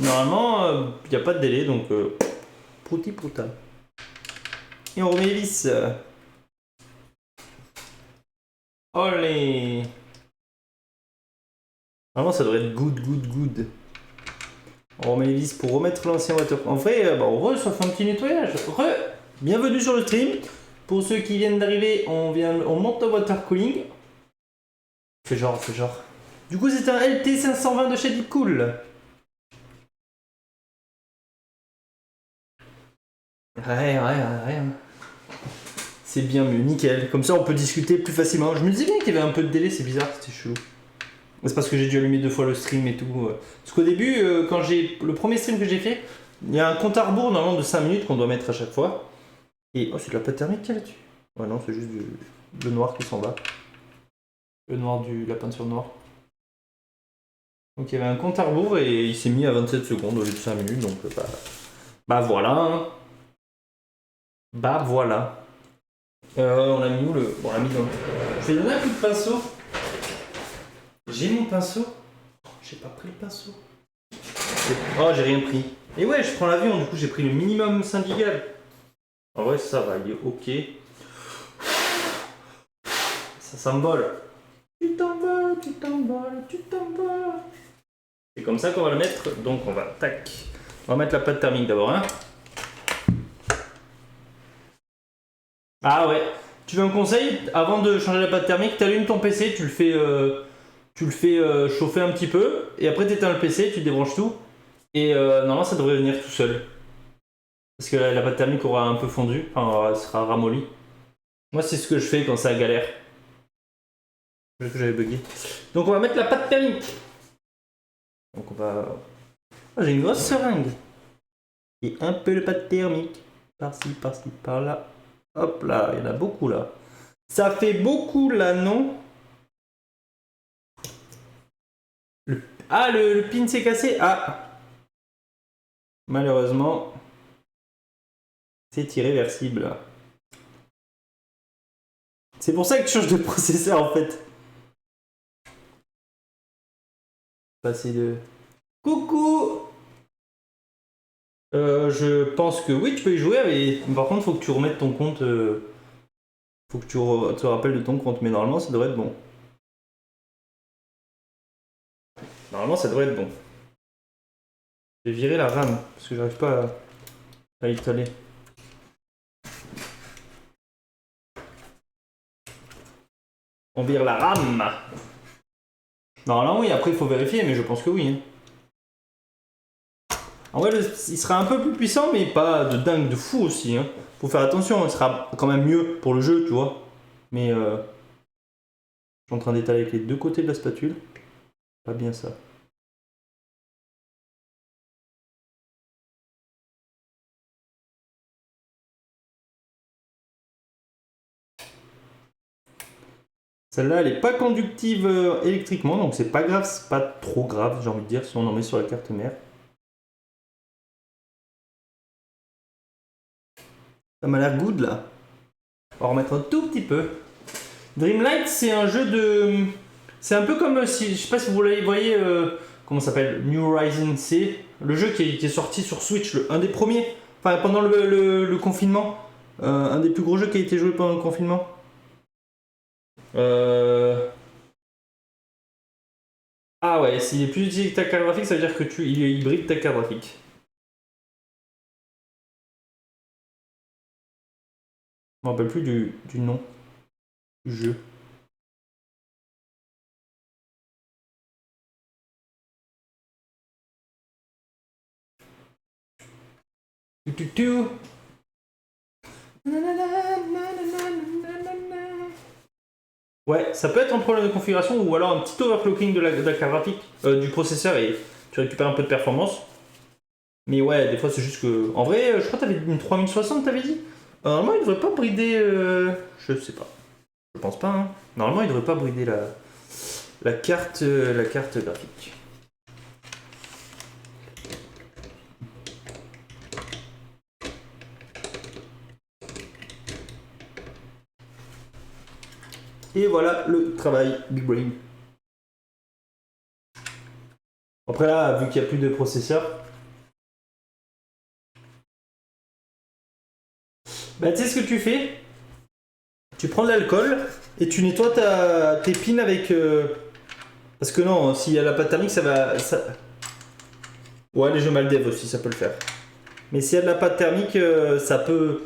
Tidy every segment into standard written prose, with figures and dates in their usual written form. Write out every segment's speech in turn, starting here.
Normalement, il n'y a pas de délai, donc prouti prouta. Et on remet les vis. Olé. Normalement, ça devrait être good. On remet les vis pour remettre l'ancien water. En vrai, on ça fait un petit nettoyage. Bienvenue sur le stream. Pour ceux qui viennent d'arriver, on monte le water cooling. Fais genre. Du coup, c'est un LT 520 de chez Deepcool. Rien. C'est bien mieux, nickel. Comme ça, on peut discuter plus facilement. Je me disais bien qu'il y avait un peu de délai, c'est bizarre, c'était chelou. C'est parce que j'ai dû allumer 2 fois le stream et tout. Parce qu'au début, quand j'ai le premier stream que j'ai fait, il y a un compte à rebours normalement de 5 minutes qu'on doit mettre à chaque fois. Et oh, c'est de la pâte thermique qu'il y a là-dessus. Ouais, non, c'est juste le noir qui s'en va. Le noir la peinture noire. Donc il y avait un compte à rebours et il s'est mis à 27 secondes au lieu de 5 minutes. Donc bah voilà. Hein. Bah voilà. On l'a mis où le. Bon, on l'a mis dans. Je vais donner un coup de pinceau. J'ai mon pinceau. J'ai pas pris le pinceau. Oh, j'ai rien pris. Et ouais, je prends l'avion, du coup j'ai pris le minimum syndical. En vrai, ça va, il est ok. Ça s'embole. Tu t'emballes. C'est comme ça qu'on va le mettre. Donc on va, tac. On va mettre la pâte thermique d'abord, hein. Ah ouais. Tu veux un conseil? Avant de changer la pâte thermique, t'allumes ton PC, tu le fais chauffer un petit peu, et après t'éteins le PC, tu débranches tout, et normalement ça devrait venir tout seul. Parce que la pâte thermique aura un peu fondu, enfin elle sera ramollie. Moi c'est ce que je fais quand ça galère. Je sais que j'avais bugué. Donc on va mettre la pâte thermique. Donc on va... Ah, j'ai une grosse seringue. Et un peu de pâte thermique. Par-ci, par-là. Hop là, il y en a beaucoup là. Ça fait beaucoup là, non? Ah, le pin s'est cassé. Ah. Malheureusement, c'est irréversible. C'est pour ça que je change de processeur en fait. Passer de... Coucou. Je pense que oui, tu peux y jouer, mais par contre, faut que tu remettes ton compte. Faut que tu te rappelles de ton compte, mais normalement, ça devrait être bon. Normalement, ça devrait être bon. Je vais virer la RAM parce que j'arrive pas à installer. On vire la RAM. Normalement, oui. Après, il faut vérifier, mais je pense que oui. Hein. En vrai, il sera un peu plus puissant, mais pas de dingue, de fou aussi. Hein. Faut faire attention, il sera quand même mieux pour le jeu, tu vois. Mais je suis en train d'étaler avec les deux côtés de la spatule. Pas bien ça. Celle-là, elle n'est pas conductive électriquement, donc c'est pas grave, c'est pas trop grave, j'ai envie de dire, si on en met sur la carte mère. Ça m'a l'air good là. On va remettre un tout petit peu. Dreamlight, c'est un jeu de. C'est un peu comme si. Je sais pas si vous voyez. Comment ça s'appelle? New Horizons, c'est le jeu qui est sorti sur Switch, un des premiers. Enfin, pendant le confinement. Un des plus gros jeux qui a été joué pendant le confinement. Ah ouais, s'il est plus utilisé que ta carte graphique, ça veut dire que il est hybride ta carte graphique. Je me rappelle plus du nom du jeu. Ouais, ça peut être un problème de configuration ou alors un petit overclocking de la carte graphique, du processeur et tu récupères un peu de performance. Mais ouais, des fois c'est juste que. En vrai, je crois que t'avais une 3060, t'avais dit. Normalement, il devrait pas brider. Je sais pas. Je pense pas, hein. Normalement, il devrait pas brider la carte graphique. Et voilà le travail Big Brain. Après là, vu qu'il n'y a plus de processeur, bah tu sais ce que tu fais? Tu prends de l'alcool et tu nettoies tes pins avec... Parce que non, s'il y a la pâte thermique, ça va... Ouais, les jeux Maldev aussi, ça peut le faire. Mais s'il y a de la pâte thermique, ça peut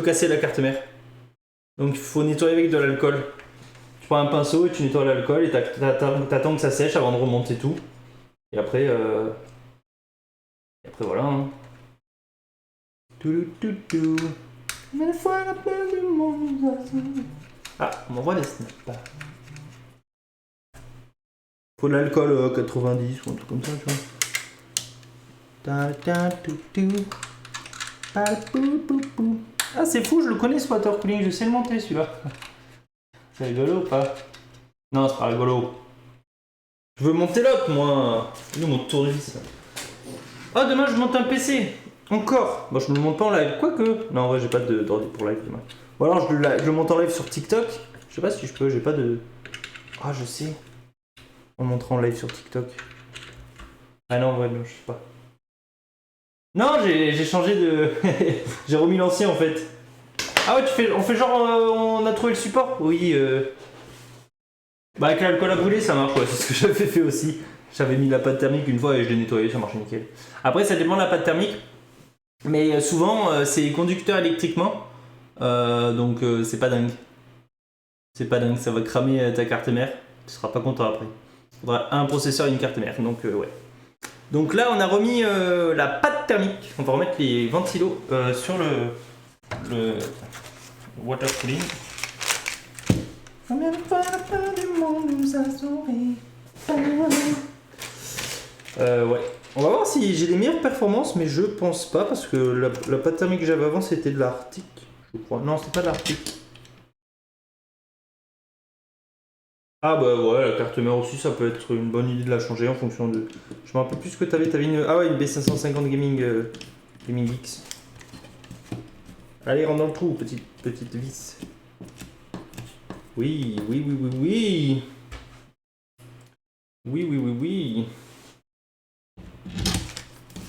casser la carte mère. Donc il faut nettoyer avec de l'alcool. Tu prends un pinceau et tu nettoies l'alcool et t'attends que ça sèche avant de remonter tout. Et après, voilà. Hein. Ah, on m'envoie des snaps. Faut de l'alcool 90 ou un truc comme ça, tu vois. Ah, c'est fou, je le connais ce water cooling, je sais le monter celui-là. C'est rigolo ou pas? Non, c'est pas rigolo. Je veux monter l'autre, moi. Nous, mon tournevis. Ah, demain, je monte un PC. Encore. Bon, je me le monte pas en live. Quoique. Non, en vrai, j'ai pas d'ordi pour live demain. Ou alors, je le monte en live sur TikTok. Je sais pas si je peux, j'ai pas de. Ah, je sais. On le montrera en live sur TikTok. Ah non, ouais, non, je sais pas. Non, j'ai changé de. J'ai remis l'ancien en fait. Ah ouais, on fait genre. On a trouvé le support? Oui. Bah, avec l'alcool à brûler, ça marche, ouais. C'est ce que j'avais fait aussi. J'avais mis la pâte thermique une fois et je l'ai nettoyé, ça marchait nickel. Après, ça dépend de la pâte thermique. Mais souvent, c'est conducteur électriquement. Donc, c'est pas dingue. C'est pas dingue, ça va cramer ta carte mère. Tu seras pas content après. Il faudra un processeur et une carte mère. Donc, ouais. Donc là, on a remis la pâte thermique. On va remettre les ventilos sur le water cooling. Ouais. On va voir si j'ai des meilleures performances, mais je pense pas parce que la pâte thermique que j'avais avant c'était de l'Arctique, je crois. Non, c'était pas de l'Arctique. Ah bah ouais, la carte mère aussi, ça peut être une bonne idée de la changer en fonction de... Je me rappelle plus ce que t'avais une... Ah ouais, une B550 Gaming X. Allez, rentre dans le trou, petite vis. Oui, oui, oui, oui, oui. Oui, oui, oui, oui.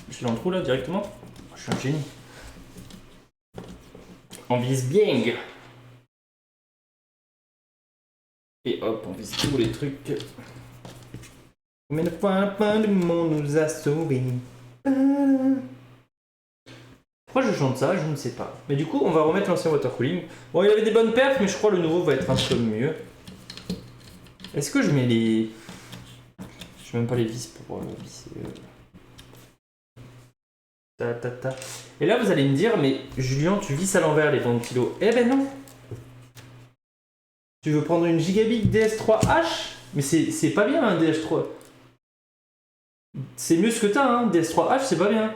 Je suis dans le trou là directement. Je suis un génie. On vise bien. Et hop, on vise tous les trucs. Mais le fin du monde nous a sauvés. Pourquoi je chante ça? Je ne sais pas. Mais du coup, on va remettre l'ancien water cooling. Bon, il y avait des bonnes perfs, mais je crois que le nouveau va être un peu mieux. Est-ce que je mets les... Je mets même pas les vis pour visser... Et là, vous allez me dire, mais Julien, tu visses à l'envers les ventilos. Eh ben non. Tu veux prendre une Gigabit DS3H? Mais c'est pas bien un DS3. C'est mieux ce que t'as, hein. DS3H, c'est pas bien.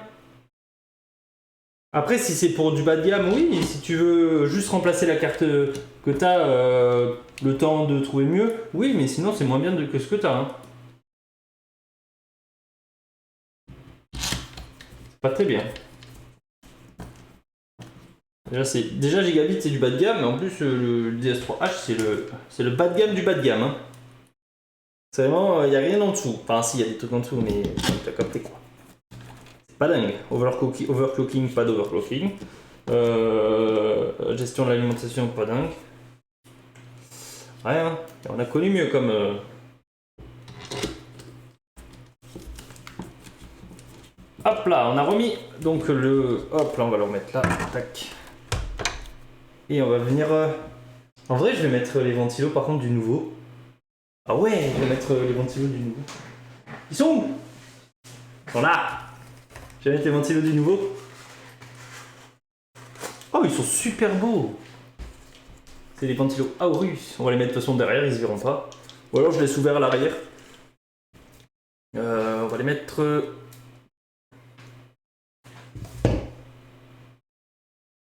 Après, si c'est pour du bas de gamme, oui. Et si tu veux juste remplacer la carte que t'as, le temps de trouver mieux, oui. Mais sinon, c'est moins bien que ce que t'as. Hein. C'est pas très bien. Déjà Gigabit, c'est du bas de gamme, mais en plus, le DS3H, c'est le bas de gamme du bas de gamme. Hein. C'est vraiment, il n'y a rien en dessous. Enfin, si, il y a des trucs en dessous, mais t'as capté quoi. C'est pas dingue. Overclocking, pas d'overclocking. Gestion de l'alimentation, pas dingue. Rien. On a connu mieux comme. Hop là, on a remis donc le. Hop là, on va le remettre là. Tac. Et on va venir. En vrai, je vais mettre les ventilos par contre du nouveau. Ah ouais, je vais mettre les ventilos du nouveau. Ils sont où? Ils sont là. Je vais mettre les ventilos du nouveau. Oh, ils sont super beaux. C'est des ventilos Aorus. On va les mettre de toute façon derrière, ils se verront pas. Ou alors je laisse ouvert à l'arrière. On va les mettre...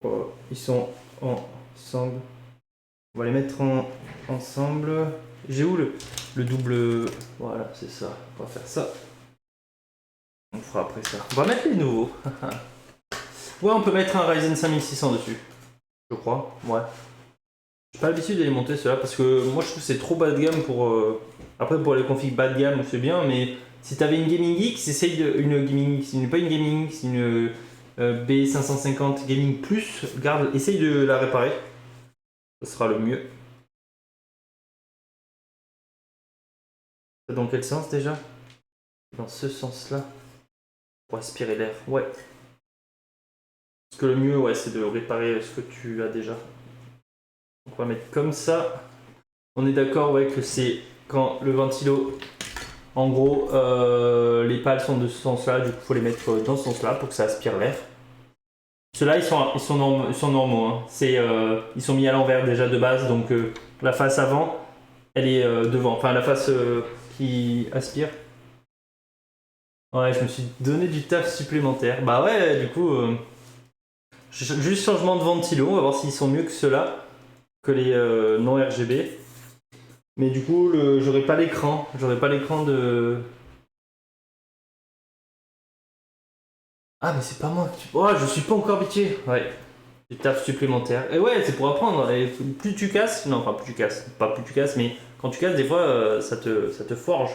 Oh, ils sont ensemble. On va les mettre ensemble. J'ai où le double... Voilà, c'est ça. On va faire ça. On fera après ça. On va mettre les nouveaux. Ouais, on peut mettre un Ryzen 5600 dessus. Je crois, ouais. J'ai pas l'habitude de les monter ceux-là parce que moi je trouve que c'est trop bas de gamme pour. Après pour les configs bas de gamme c'est bien, mais si t'avais une Gaming X, essaye de. Une Gaming X, pas une Gaming X, une B550 Gaming Plus, essaye de la réparer. Ça sera le mieux. Dans quel sens déjà? Dans ce sens-là. Pour aspirer l'air, ouais. Parce que le mieux, ouais, c'est de réparer ce que tu as déjà. Donc on va mettre comme ça. On est d'accord, ouais, que c'est quand le ventilo, en gros, les pales sont de ce sens-là, du coup, il faut les mettre dans ce sens-là pour que ça aspire l'air. Ceux-là, ils sont normaux. Hein. Ils sont mis à l'envers déjà de base, donc la face avant, elle est devant. Enfin, la face qui aspire. Ouais, je me suis donné du taf supplémentaire. Bah ouais, du coup, juste changement de ventilo, on va voir s'ils sont mieux que ceux-là, que les non RGB. Mais du coup, j'aurai pas l'écran. J'aurai pas l'écran de... Ah, mais c'est pas moi. Oh, je suis pas encore habitué. Ouais. Du taf supplémentaire. Et ouais, c'est pour apprendre. Et plus tu casses... Non, enfin, plus tu casses. Pas plus tu casses, mais quand tu casses, des fois, ça te forge.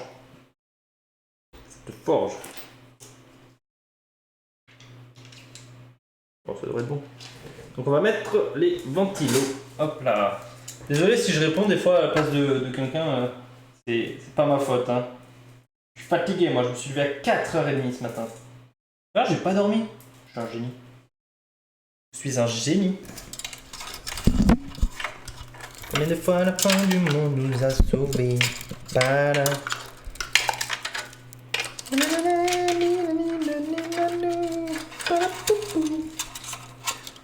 Ça te forge. Bon, ça devrait être bon. Donc on va mettre les ventilos. Hop là. Désolé si je réponds des fois à la place de quelqu'un. C'est pas ma faute. Hein. Je suis fatigué, moi. Je me suis levé à 4h30 ce matin. Ah, j'ai pas dormi. Je suis un génie. Je suis un génie. Combien de fois la fin du monde nous a sauvés? Voilà.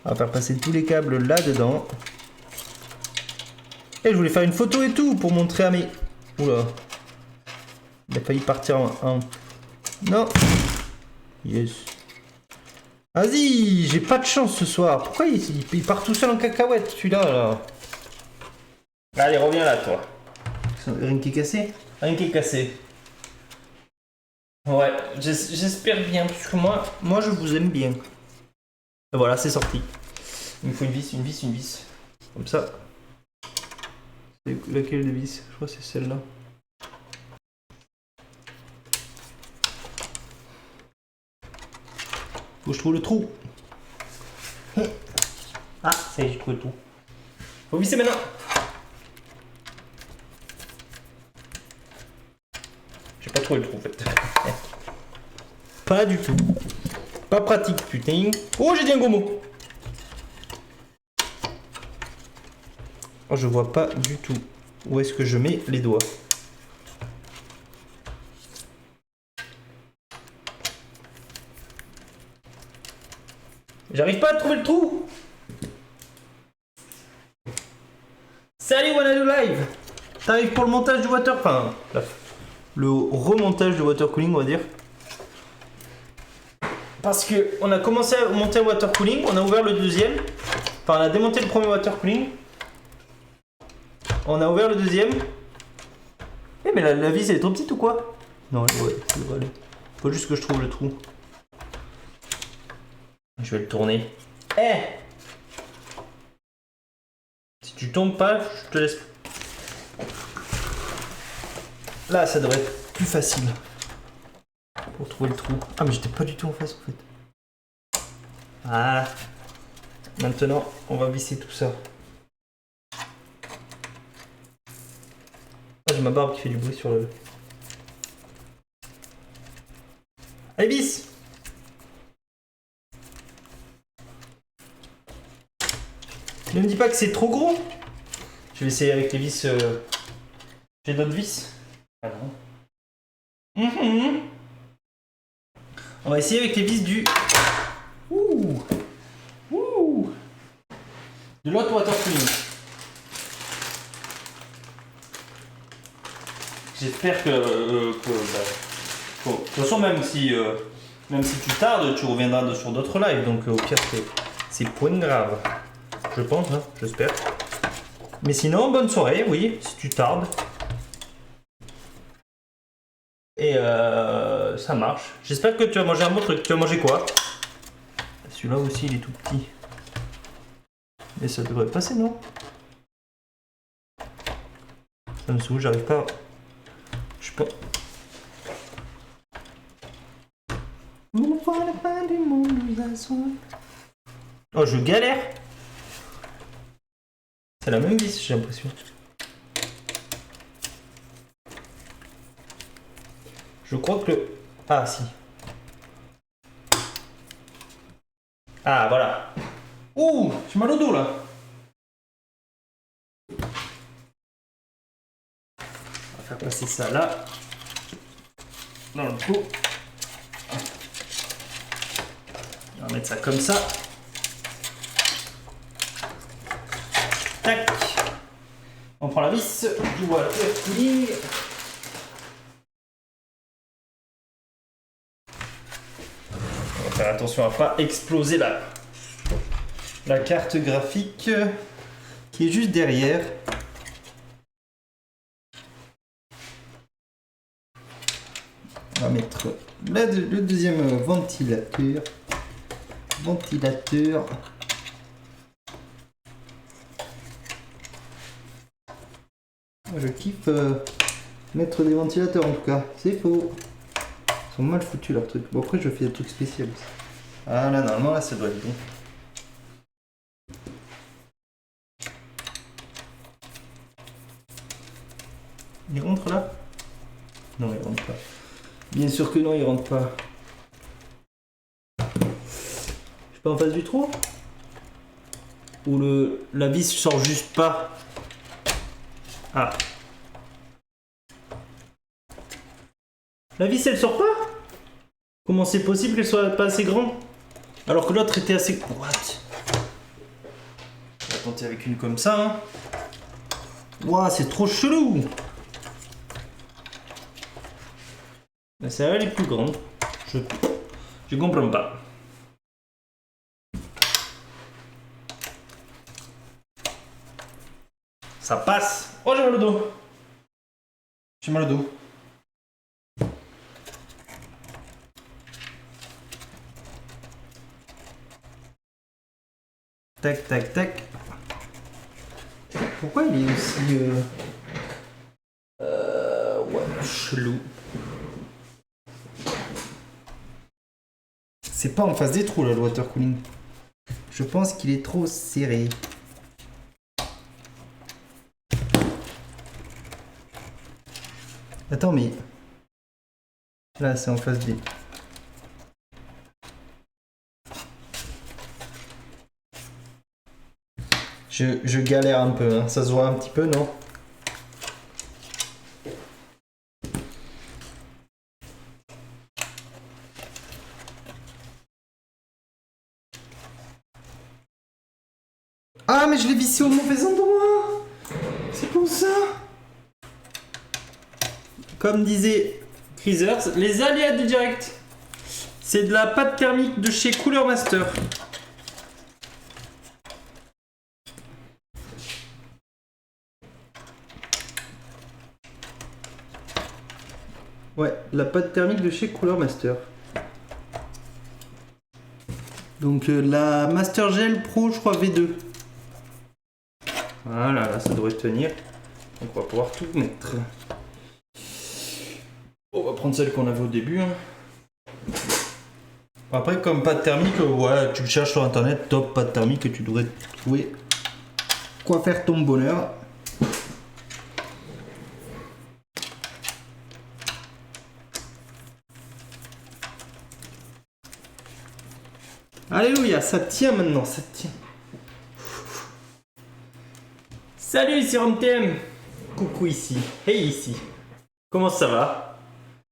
On va faire passer tous les câbles là-dedans. Et je voulais faire une photo et tout pour montrer à mes... Oula. Il a failli partir en... Non. Yes. Vas-y, j'ai pas de chance ce soir. Pourquoi il part tout seul en cacahuète, celui-là, là? Allez, reviens là, toi. Rien qui est cassé? Rien qui est cassé. Ouais, j'espère bien, puisque moi, je vous aime bien. Et voilà, c'est sorti. Il me faut une vis. Comme ça. C'est laquelle des vis? Je crois que c'est celle-là. Faut que je trouve le trou. Ah, ça y est, j'ai trouvé le trou. Faut visser maintenant. J'ai pas trouvé le trou en fait. Pas du tout. Pas pratique, putain. Oh, j'ai dit un gros mot. Oh, je vois pas du tout où est-ce que je mets les doigts. J'arrive pas à trouver le trou. Salut Wanadu Live. T'arrives pour le montage du water... Enfin, le remontage du water cooling, on va dire. Parce que on a commencé à monter le water cooling, on a ouvert le deuxième. Enfin, on a démonté le premier water cooling. On a ouvert le deuxième. Eh mais la vis elle est trop petite ou quoi? Non, ouais, ça devrait aller. Faut juste que je trouve le trou. Je vais le tourner. Eh! Si tu tombes pas, je te laisse. Là, ça devrait être plus facile. Pour trouver le trou. Ah, mais j'étais pas du tout en face en fait. Voilà. Maintenant, on va visser tout ça. Ah, j'ai ma barbe qui fait du bruit sur le... Allez, vis! Ne me dis pas que c'est trop gros. Je vais essayer avec les vis... J'ai d'autres vis. Ah non. On va essayer avec les vis du... De l'autre water cooling. J'espère que... de toute façon, même si tu tardes, tu reviendras sur d'autres lives. Donc au pire, c'est point grave. Je pense, hein, j'espère. Mais sinon, bonne soirée, oui, si tu tardes. Et ça marche. J'espère que tu as mangé un bon truc. Tu as mangé quoi? Celui-là aussi, il est tout petit. Mais ça devrait passer, non? Ça me saoule, j'arrive pas. Je sais pas. Oh, je galère. C'est la même vis, j'ai l'impression. Je crois que le... Ah, si. Ah, voilà. Ouh, j'ai mal au dos, là. On va faire passer ça là. Dans le pot. On va mettre ça comme ça. Tac. On prend la vis du water cooling. On va faire attention à pas exploser la carte graphique qui est juste derrière. On va mettre le deuxième ventilateur. Je kiffe mettre des ventilateurs en tout cas. C'est faux. Ils sont mal foutus leurs trucs. Bon après je fais des trucs spéciaux aussi. Ah là normalement là ça doit être bon. Il rentre là? Non il rentre pas. Bien sûr que non il rentre pas. Je suis pas en face du trou? Ou la vis sort juste pas? Ah. La vis elle sort pas? Comment c'est possible qu'elle soit pas assez grande? Alors que l'autre était assez... What? On va tenter avec une comme ça. Hein. Ouah, c'est trop chelou. Mais celle-là elle est plus grande. Je comprends pas. Ça passe. Oh j'ai mal au dos. J'ai mal au dos. Tac, tac, tac. Pourquoi il est aussi... Ouais, chelou. C'est pas en face des trous là, le water cooling. Je pense qu'il est trop serré. Attends, mais... Là, c'est en face des... Je galère un peu, hein. Ça se voit un petit peu, non? Ah, mais je l'ai vissé au mauvais endroit! C'est pour ça! Comme disait Creasers, les aléas du direct. C'est de la pâte thermique de chez Cooler Master. Ouais, la pâte thermique de chez Cooler Master. Donc la Master Gel Pro, je crois V2. Voilà, là ça devrait tenir. Donc on va pouvoir tout mettre. On va prendre celle qu'on avait au début. Hein. Après, comme pâte thermique, ouais, tu le cherches sur internet, top pâte thermique, et tu devrais trouver quoi faire ton bonheur. Alléluia, ça tient maintenant, ça tient. Salut, c'est RomTM. Coucou ici, hey ici. Comment ça va?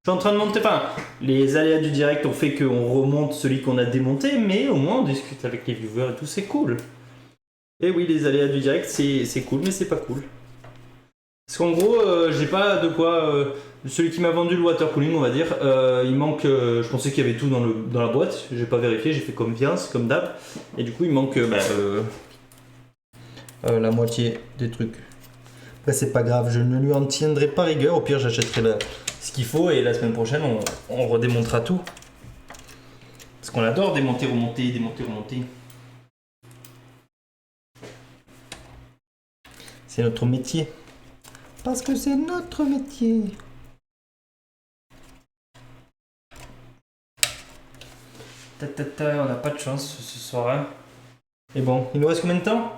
Je suis en train de monter, enfin, les aléas du direct ont fait qu'on remonte celui qu'on a démonté, mais au moins on discute avec les viewers et tout, c'est cool. Et oui, les aléas du direct, c'est cool, mais c'est pas cool. Parce qu'en gros, j'ai pas de quoi... celui qui m'a vendu le water cooling, on va dire, il manque... je pensais qu'il y avait tout dans la boîte, j'ai pas vérifié, j'ai fait comme vient, c'est comme d'hab. Et du coup, il manque la moitié des trucs. Après, c'est pas grave, je ne lui en tiendrai pas rigueur, au pire, j'achèterai ce qu'il faut et la semaine prochaine, on redémontera tout. Parce qu'on adore démonter, remonter, démonter, remonter. C'est notre métier. Parce que c'est notre métier. On n'a pas de chance ce soir. Hein. Et bon, il nous reste combien de temps?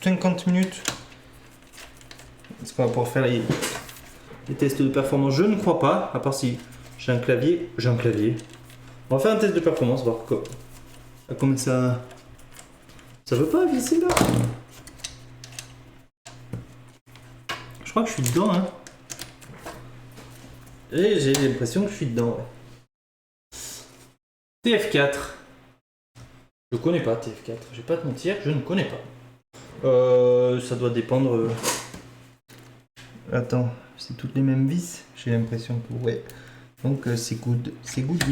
50 minutes. Est-ce qu'on va pouvoir faire les tests de performance? Je ne crois pas, à part si j'ai un clavier. J'ai un clavier. On va faire un test de performance, voir comment ça... Ça veut pas visser là? Je crois que je suis dedans, hein. Et j'ai l'impression que je suis dedans, ouais. TF4. Je connais pas TF4, je vais pas te mentir, je ne connais pas. Ça doit dépendre... Attends, c'est toutes les mêmes vis? J'ai l'impression que... Ouais. Donc c'est good. C'est good.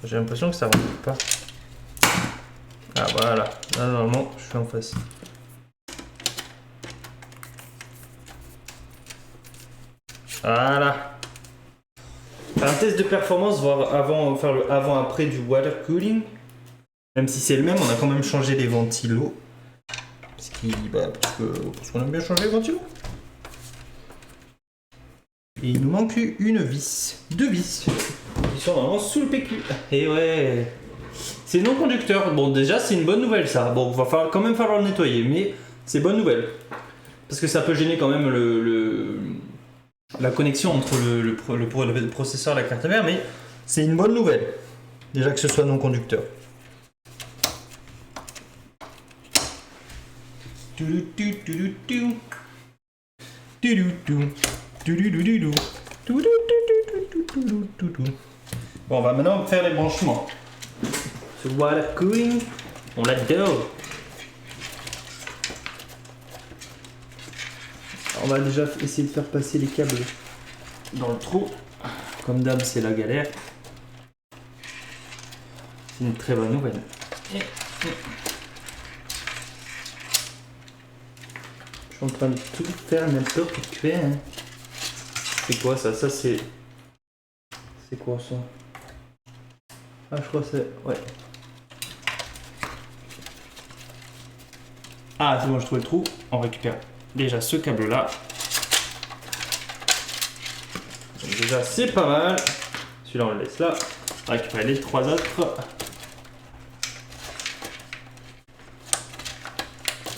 J'ai l'impression que ça rentre pas. Ah voilà, là normalement je suis en face. Voilà. Un test de performance, voir faire le avant-après du water cooling. Même si c'est le même, on a quand même changé les ventilos. Parce qu'on aime bien changer les ventilos. Et il nous manque une vis. 2 vis. Qui sont vraiment sous le PQ. Et ouais. C'est non conducteur. Bon, déjà, c'est une bonne nouvelle ça. Bon, quand même falloir le nettoyer, mais c'est bonne nouvelle. Parce que ça peut gêner quand même la connexion entre le processeur et la carte mère, mais c'est une bonne nouvelle. Déjà que ce soit non conducteur. Bon, on va maintenant faire les branchements. Ce water cooling, on l'adore. On va déjà essayer de faire passer les câbles dans le trou. Comme d'hab, c'est la galère. C'est une très bonne nouvelle. Je suis en train de tout faire n'importe quoi. Hein. C'est quoi ça? Ça c'est... C'est quoi ça? Ah, je crois que c'est... Ouais. Ah, c'est bon, je trouve le trou. On récupère déjà ce câble là. Donc déjà c'est pas mal. Celui-là on le laisse là. On va récupérer les 3 autres.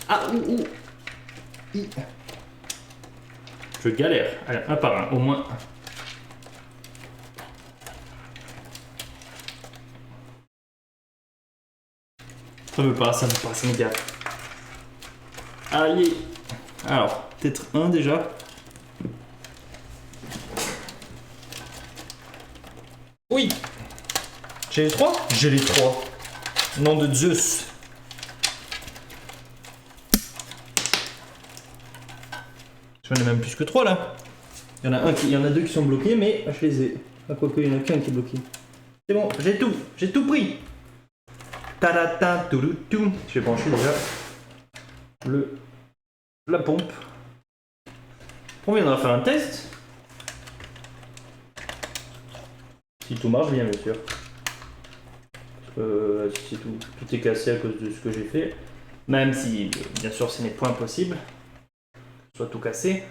Ah ouh. Je galère. Allez, un par un au moins. Ça veut pas, ça m'énerve. Allez. Alors, peut-être un déjà. Oui. J'ai les 3? J'ai les 3. Nom de Zeus. J'en ai même plus que 3 là. Il y en a 2 qui sont bloqués, mais je les ai. Ah, quoique, il y en a qu'un qui est bloqué. C'est bon, j'ai tout pris. Tadata, touloutou. Je vais brancher déjà la pompe. On viendra faire un test. Si tout marche bien, bien sûr. Si tout est cassé à cause de ce que j'ai fait. Même si, bien sûr, ce n'est point possible. Soit tout cassé.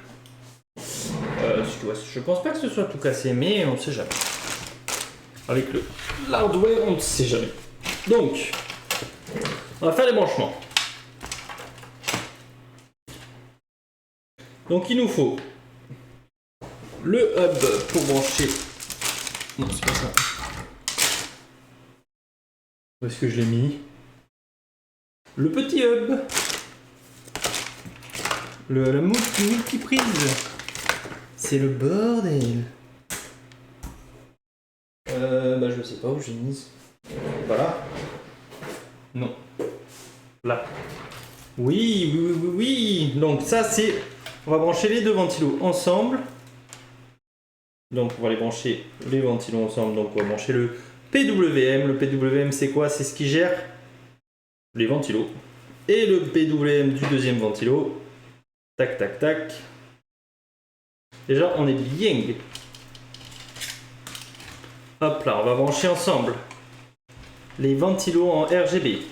Je pense pas que ce soit tout cassé, mais on ne sait jamais. Avec l'hardware, on ne sait jamais. Donc, on va faire les branchements. Donc, il nous faut le hub pour brancher. Non, c'est pas ça. Où est-ce que je l'ai mis? Le petit hub. La multiprise. C'est le bordel. Je sais pas où j'ai mis. Voilà. Non. Là. Oui. Donc ça c'est... On va brancher les 2 ventilos ensemble. Donc on va les brancher les ventilos ensemble. Donc on va brancher le PWM. Le PWM c'est quoi? C'est ce qui gère les ventilos. Et le PWM du deuxième ventilo. Tac, tac, tac. Déjà, on est bien. Hop là, on va brancher ensemble les ventilos en RGB.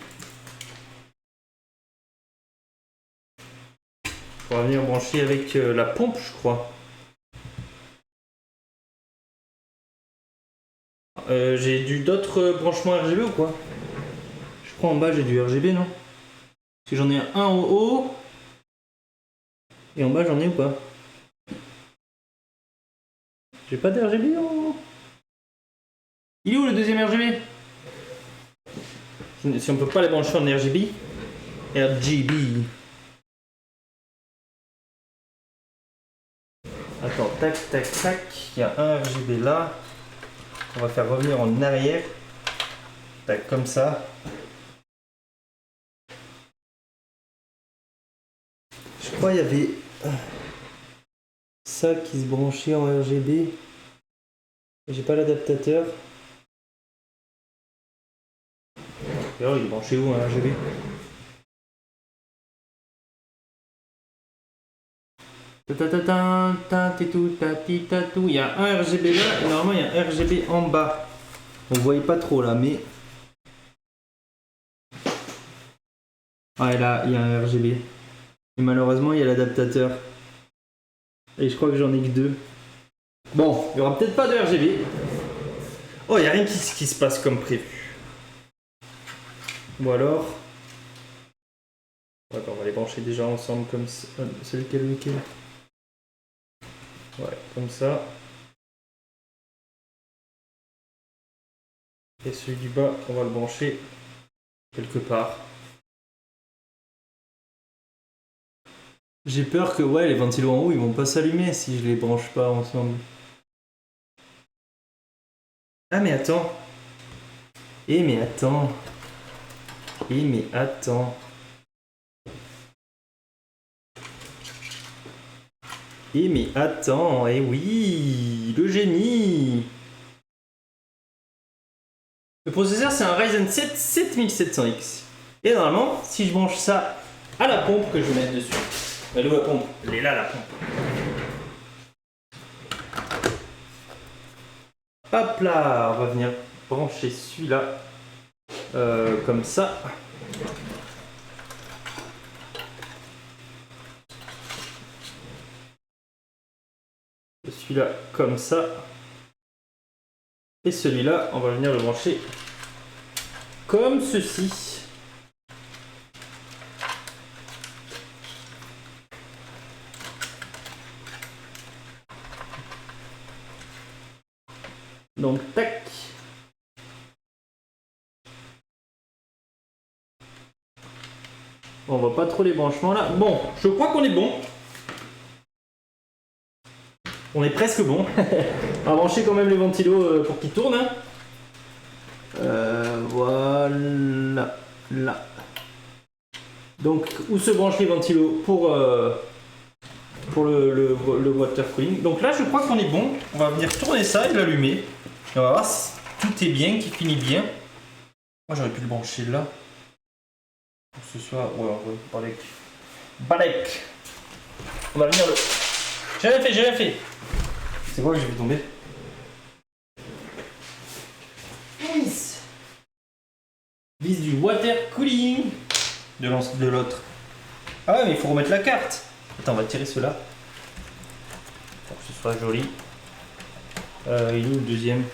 On va venir brancher avec la pompe, je crois. J'ai d'autres branchements RGB ou quoi? Je crois en bas j'ai du RGB, non? Parce que j'en ai un en haut. Et en bas j'en ai ou pas? J'ai pas d'RGB en haut. Il est où le deuxième RGB? Si on peut pas les brancher en RGB. RGB. Attends, tac, tac, tac. Il y a un RGB là. On va faire revenir en arrière. Tac, comme ça. Je crois qu'il y avait ça qui se branchait en RGB. J'ai pas l'adaptateur. D'ailleurs, il est branché où un RGB? Il y a un RGB là et normalement il y a un RGB en bas. On voyait pas trop là, mais. Ah, et là il y a un RGB. Et malheureusement il y a l'adaptateur. Et je crois que j'en ai que deux. Bon, il y aura peut-être pas de RGB. Oh, il n'y a rien qui se passe comme prévu. Ou alors. Attends, on va les brancher déjà ensemble comme ça. C'est lequel? Ouais, comme ça. Et celui du bas, on va le brancher quelque part. J'ai peur que les ventilos en haut, ils vont pas s'allumer si je les branche pas ensemble. Ah mais attends. Mais attends. Et oui, le génie. Le processeur c'est un Ryzen 7 7700X. Et normalement, si je branche ça à la pompe que je vais mettre dessus. Elle est où la pompe? Elle est là la pompe. Hop là, on va venir brancher celui-là comme ça. Celui-là comme ça. Et celui-là, on va venir le brancher comme ceci. Donc, tac. On voit pas trop les branchements là. Bon, je crois qu'on est bon. On est presque bon. On va brancher quand même les ventilos pour qu'ils tournent. Hein. Voilà. Là. Donc, où se branchent les ventilos pour le water cooling. Donc là, je crois qu'on est bon. On va venir tourner ça et l'allumer. Et on va voir si tout est bien, qui finit bien. Moi, j'aurais pu le brancher là. Pour que ce soit. Ouais, on va Balek. On va venir le. J'ai rien fait. C'est quoi que j'ai vu tomber? Vis. Vis du water cooling. De l'autre. Ah ouais, mais il faut remettre la carte. Attends, on va tirer cela. Pour que ce soit joli. Il est où le deuxième?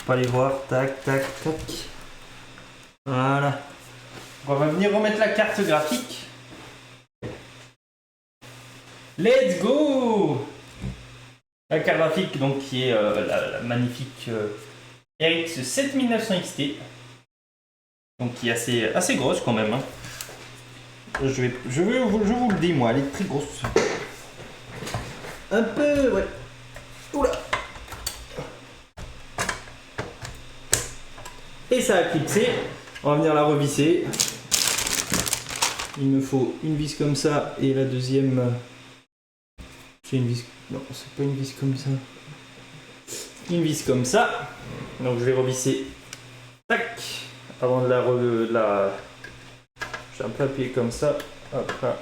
On va aller voir. Tac, tac, tac. Voilà. On va venir remettre la carte graphique. Let's go! La carte graphique donc qui est la magnifique RX 7900 XT. Donc qui est assez grosse quand même. Hein. Je vous le dis moi, elle est très grosse. Un peu, ouais. Oula! Et ça a clipsé. On va venir la revisser. Il me faut une vis comme ça et la deuxième. J'ai une vis. Non, c'est pas une vis comme ça. Une vis comme ça. Donc je vais revisser. Tac. Avant de la. J'ai un peu appuyé comme ça. Hop là.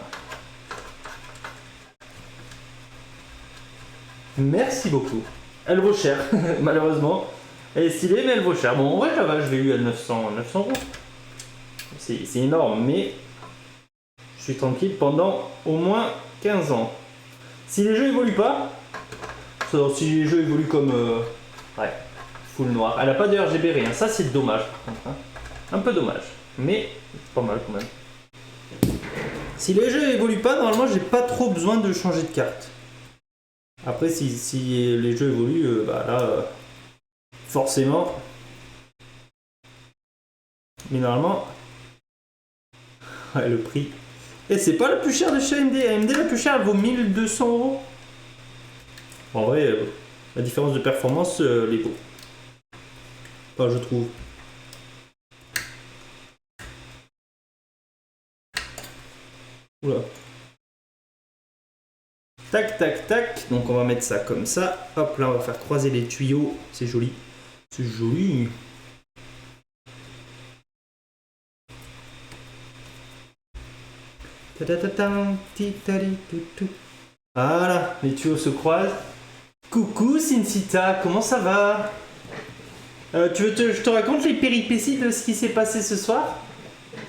Merci beaucoup. Elle vaut cher, malheureusement. Elle est stylée, mais elle vaut cher. Bon, en vrai, ça va, je l'ai eu à 900 euros. C'est énorme, mais je suis tranquille pendant au moins 15 ans. Si les jeux évoluent pas, si les jeux évoluent comme ouais, full noir, elle a pas de RGB, rien. Ça, c'est dommage, par contre. Hein. Un peu dommage, mais c'est pas mal quand même. Si les jeux évoluent pas, normalement, j'ai pas trop besoin de changer de carte. Après, si les jeux évoluent, bah là, forcément. Mais normalement, ouais, le prix. Et c'est pas le plus cher de chez AMD. AMD, la plus chère, elle vaut 1200 euros. En vrai, la différence de performance, les vaut. Enfin, je trouve. Oula. Tac, tac, tac. Donc on va mettre ça comme ça. Hop, là on va faire croiser les tuyaux. C'est joli. C'est joli. Voilà, les tuyaux se croisent. Coucou Sincita, comment ça va? Je te raconte les péripéties de ce qui s'est passé ce soir?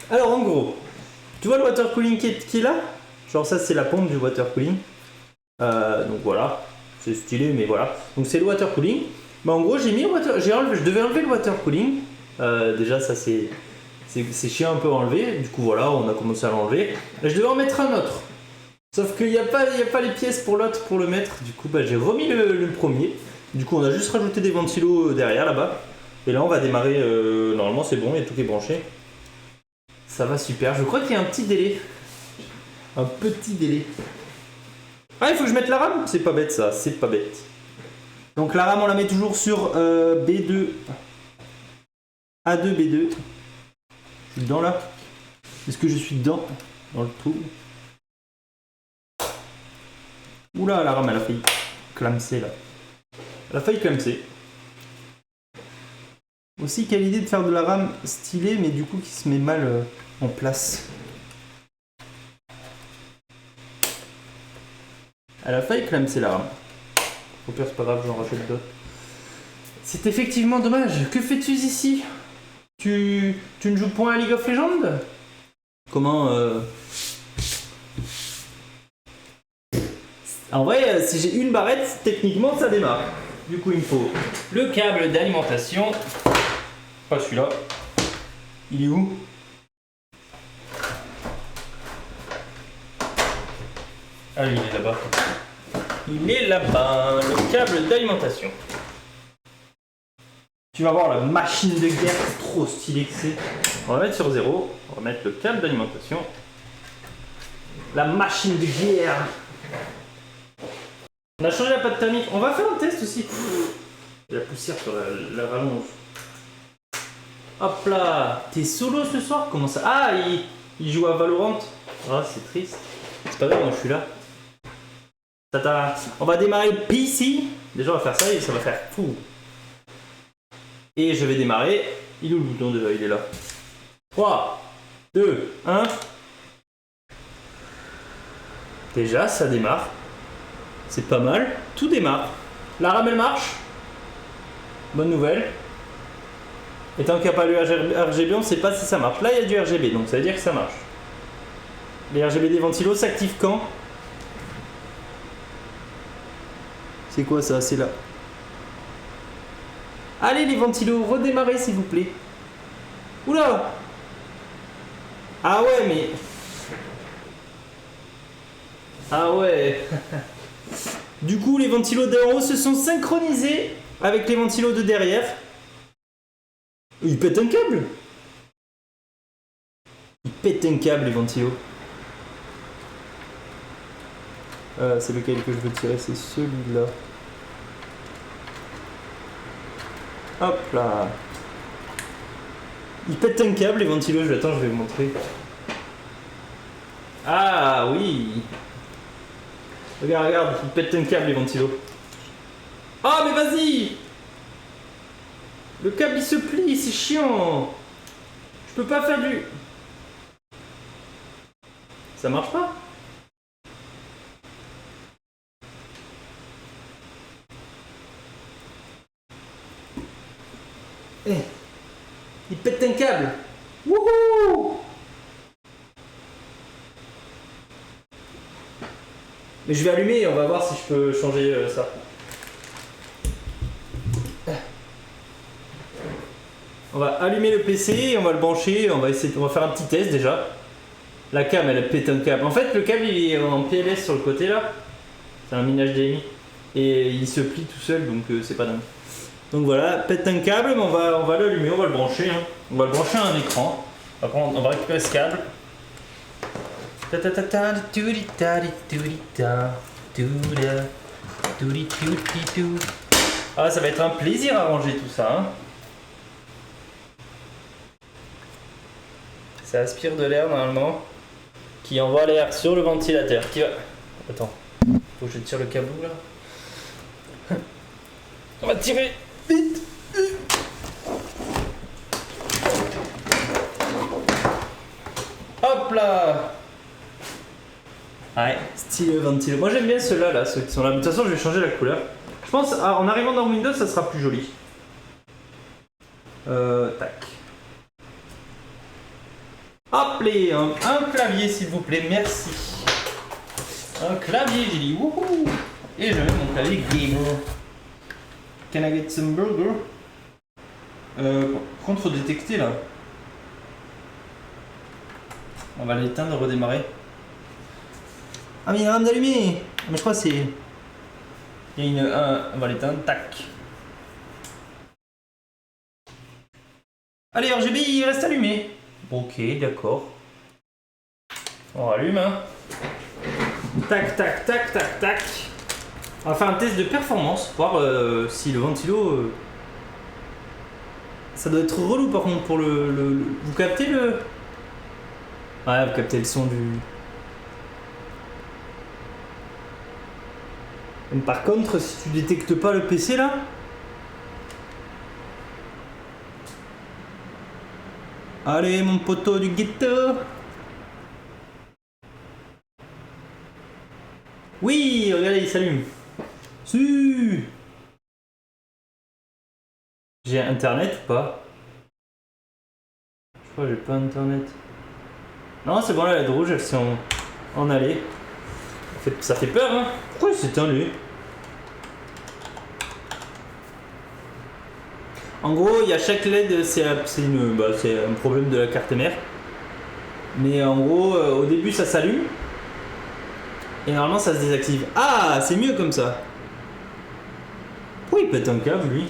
Alors en gros, tu vois le water cooling qui est là? Genre ça c'est la pompe du water cooling. Donc voilà, c'est stylé mais voilà. Donc c'est le water cooling. Mais en gros je devais enlever le water cooling. Déjà ça c'est chiant un peu à enlever. Du coup voilà, on a commencé à l'enlever. Je devais en mettre un autre. Sauf qu'il n'y a pas les pièces pour l'autre pour le mettre. Du coup bah, j'ai remis le premier. Du coup on a juste rajouté des ventilos derrière là-bas. Et là on va démarrer. Normalement c'est bon, il y a tout qui est branché. Ça va super. Je crois qu'il y a un petit délai. Un petit délai. Ah, il faut que je mette la RAM? C'est pas bête ça, c'est pas bête. Donc la RAM on la met toujours sur B2. A2, B2. Je suis dedans là? Est-ce que je suis dedans? Dans le trou? Oula, la RAM elle a failli clamser là. Elle a failli clamser. Aussi, quelle idée de faire de la RAM stylée mais du coup qui se met mal en place. Elle a failli clamser la RAM. Au pire, c'est pas grave, j'en rachète d'autres. C'est effectivement dommage. Que fais-tu ici? Tu ne joues point à League of Legends? Comment En vrai, si j'ai une barrette, techniquement ça démarre. Du coup, il me faut le câble d'alimentation. Pas celui-là. Il est où? Ah, il est là-bas. Il est là-bas, le câble d'alimentation. Tu vas voir la machine de guerre, trop stylé que c'est. On va mettre sur 0, on va mettre le câble d'alimentation. La machine de guerre. On a changé la pâte thermique, on va faire un test aussi. Il y a la poussière sur la rallonge. Hop là, t'es solo ce soir? Comment ça? Ah, il joue à Valorant. Ah, c'est triste. C'est pas grave, moi je suis là. Tata. On va démarrer PC. Déjà, on va faire ça et ça va faire fou. Et je vais démarrer. Il est où le bouton déjà? Il est là. 3, 2, 1. Déjà, ça démarre. C'est pas mal. Tout démarre. La RAM, elle marche. Bonne nouvelle. Et tant qu'il n'y a pas le RGB, on ne sait pas si ça marche. Là, il y a du RGB, donc ça veut dire que ça marche. Les RGB des ventilos s'activent quand? C'est quoi ça? C'est là. Allez les ventilos, redémarrez s'il vous plaît. Oula! Ah ouais, mais... Ah ouais. Du coup, les ventilos d'en haut se sont synchronisés avec les ventilos de derrière. Ils pètent un câble. Ils pètent un câble, les ventilos. C'est lequel que je veux tirer? C'est celui-là. Hop là. Ils pètent un câble, les ventilos. Attends, je vais vous montrer. Ah oui. Regarde, regarde, ils pètent un câble, les ventilos. Ah mais vas-y. Le câble il se plie, c'est chiant. Je peux pas faire du... Ça marche pas? Eh, il pète un câble. Wouhou! Mais je vais allumer et on va voir si je peux changer ça. On va allumer le PC, on va le brancher, on va faire un petit test déjà. La cam elle pète un câble. En fait le câble il est en PLS sur le côté là. C'est un mini HDMI. Et il se plie tout seul donc c'est pas dingue. Donc voilà, pète un câble, mais on va l'allumer, on va le brancher. Hein. On va le brancher à un écran. On va récupérer ce câble. Ah ça va être un plaisir à ranger tout ça. Hein. Ça aspire de l'air normalement. Qui envoie l'air sur le ventilateur. Qui va... Attends, faut que je tire le câble là. On va tirer vite. Hop là. Ouais, style ventilo. Moi j'aime bien ceux-là, là, ceux qui sont là. De toute façon, je vais changer la couleur. Je pense en arrivant dans Windows, ça sera plus joli. Tac. Hop là, un clavier s'il vous plaît, merci. Un clavier, j'ai dit wouhou. Et je mets mon clavier gamer. Can I get some burger? Par contre, faut détecter là. On va l'éteindre, redémarrer. Ah mais il y a un d'allumé. Mais je crois que c'est... Il y a on va l'éteindre, tac. Allez RGB, il reste allumé. Ok, d'accord. On rallume. Hein. Tac, tac, tac, tac, tac. On va faire un test de performance, voir si le ventilo... Ça doit être relou par contre pour le... Vous captez le... Ouais, vous captez le son du... Mais par contre, si tu détectes pas le PC là... Allez mon poteau du ghetto. Oui, regardez, il s'allume. Si. J'ai internet ou pas? Je crois que j'ai pas internet. Non, c'est bon, la LED rouge, elles sont en allée. Ça fait peur, hein? Pourquoi il s'est éteint lui? En gros, il y a chaque LED, c'est un problème de la carte mère. Mais en gros, au début, ça s'allume. Et normalement, ça se désactive. Ah, c'est mieux comme ça. Pourquoi il pète un câble, lui?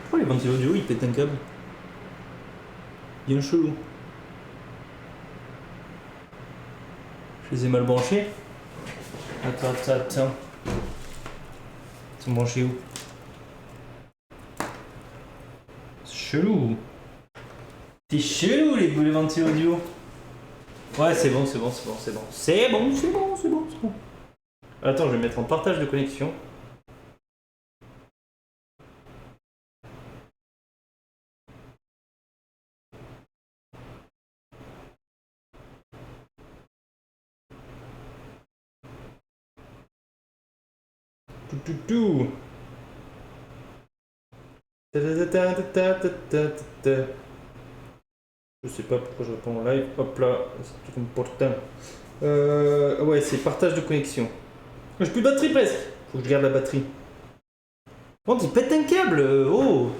Pourquoi les ventilos audio, ils pètent un câble? Bien chelou. Je les ai mal branchés. Attends. Ils sont branchés où? Chelou. C'est chelou les ventilos audio. Ouais, c'est bon. Attends, je vais mettre en partage de connexion. Tout. Je sais pas pourquoi je réponds en live. Hop là, c'est comme pourtant. Ouais, c'est partage de connexion. J'ai plus de batterie presque. Faut que je garde la batterie. Bon, il pète un câble. Oh.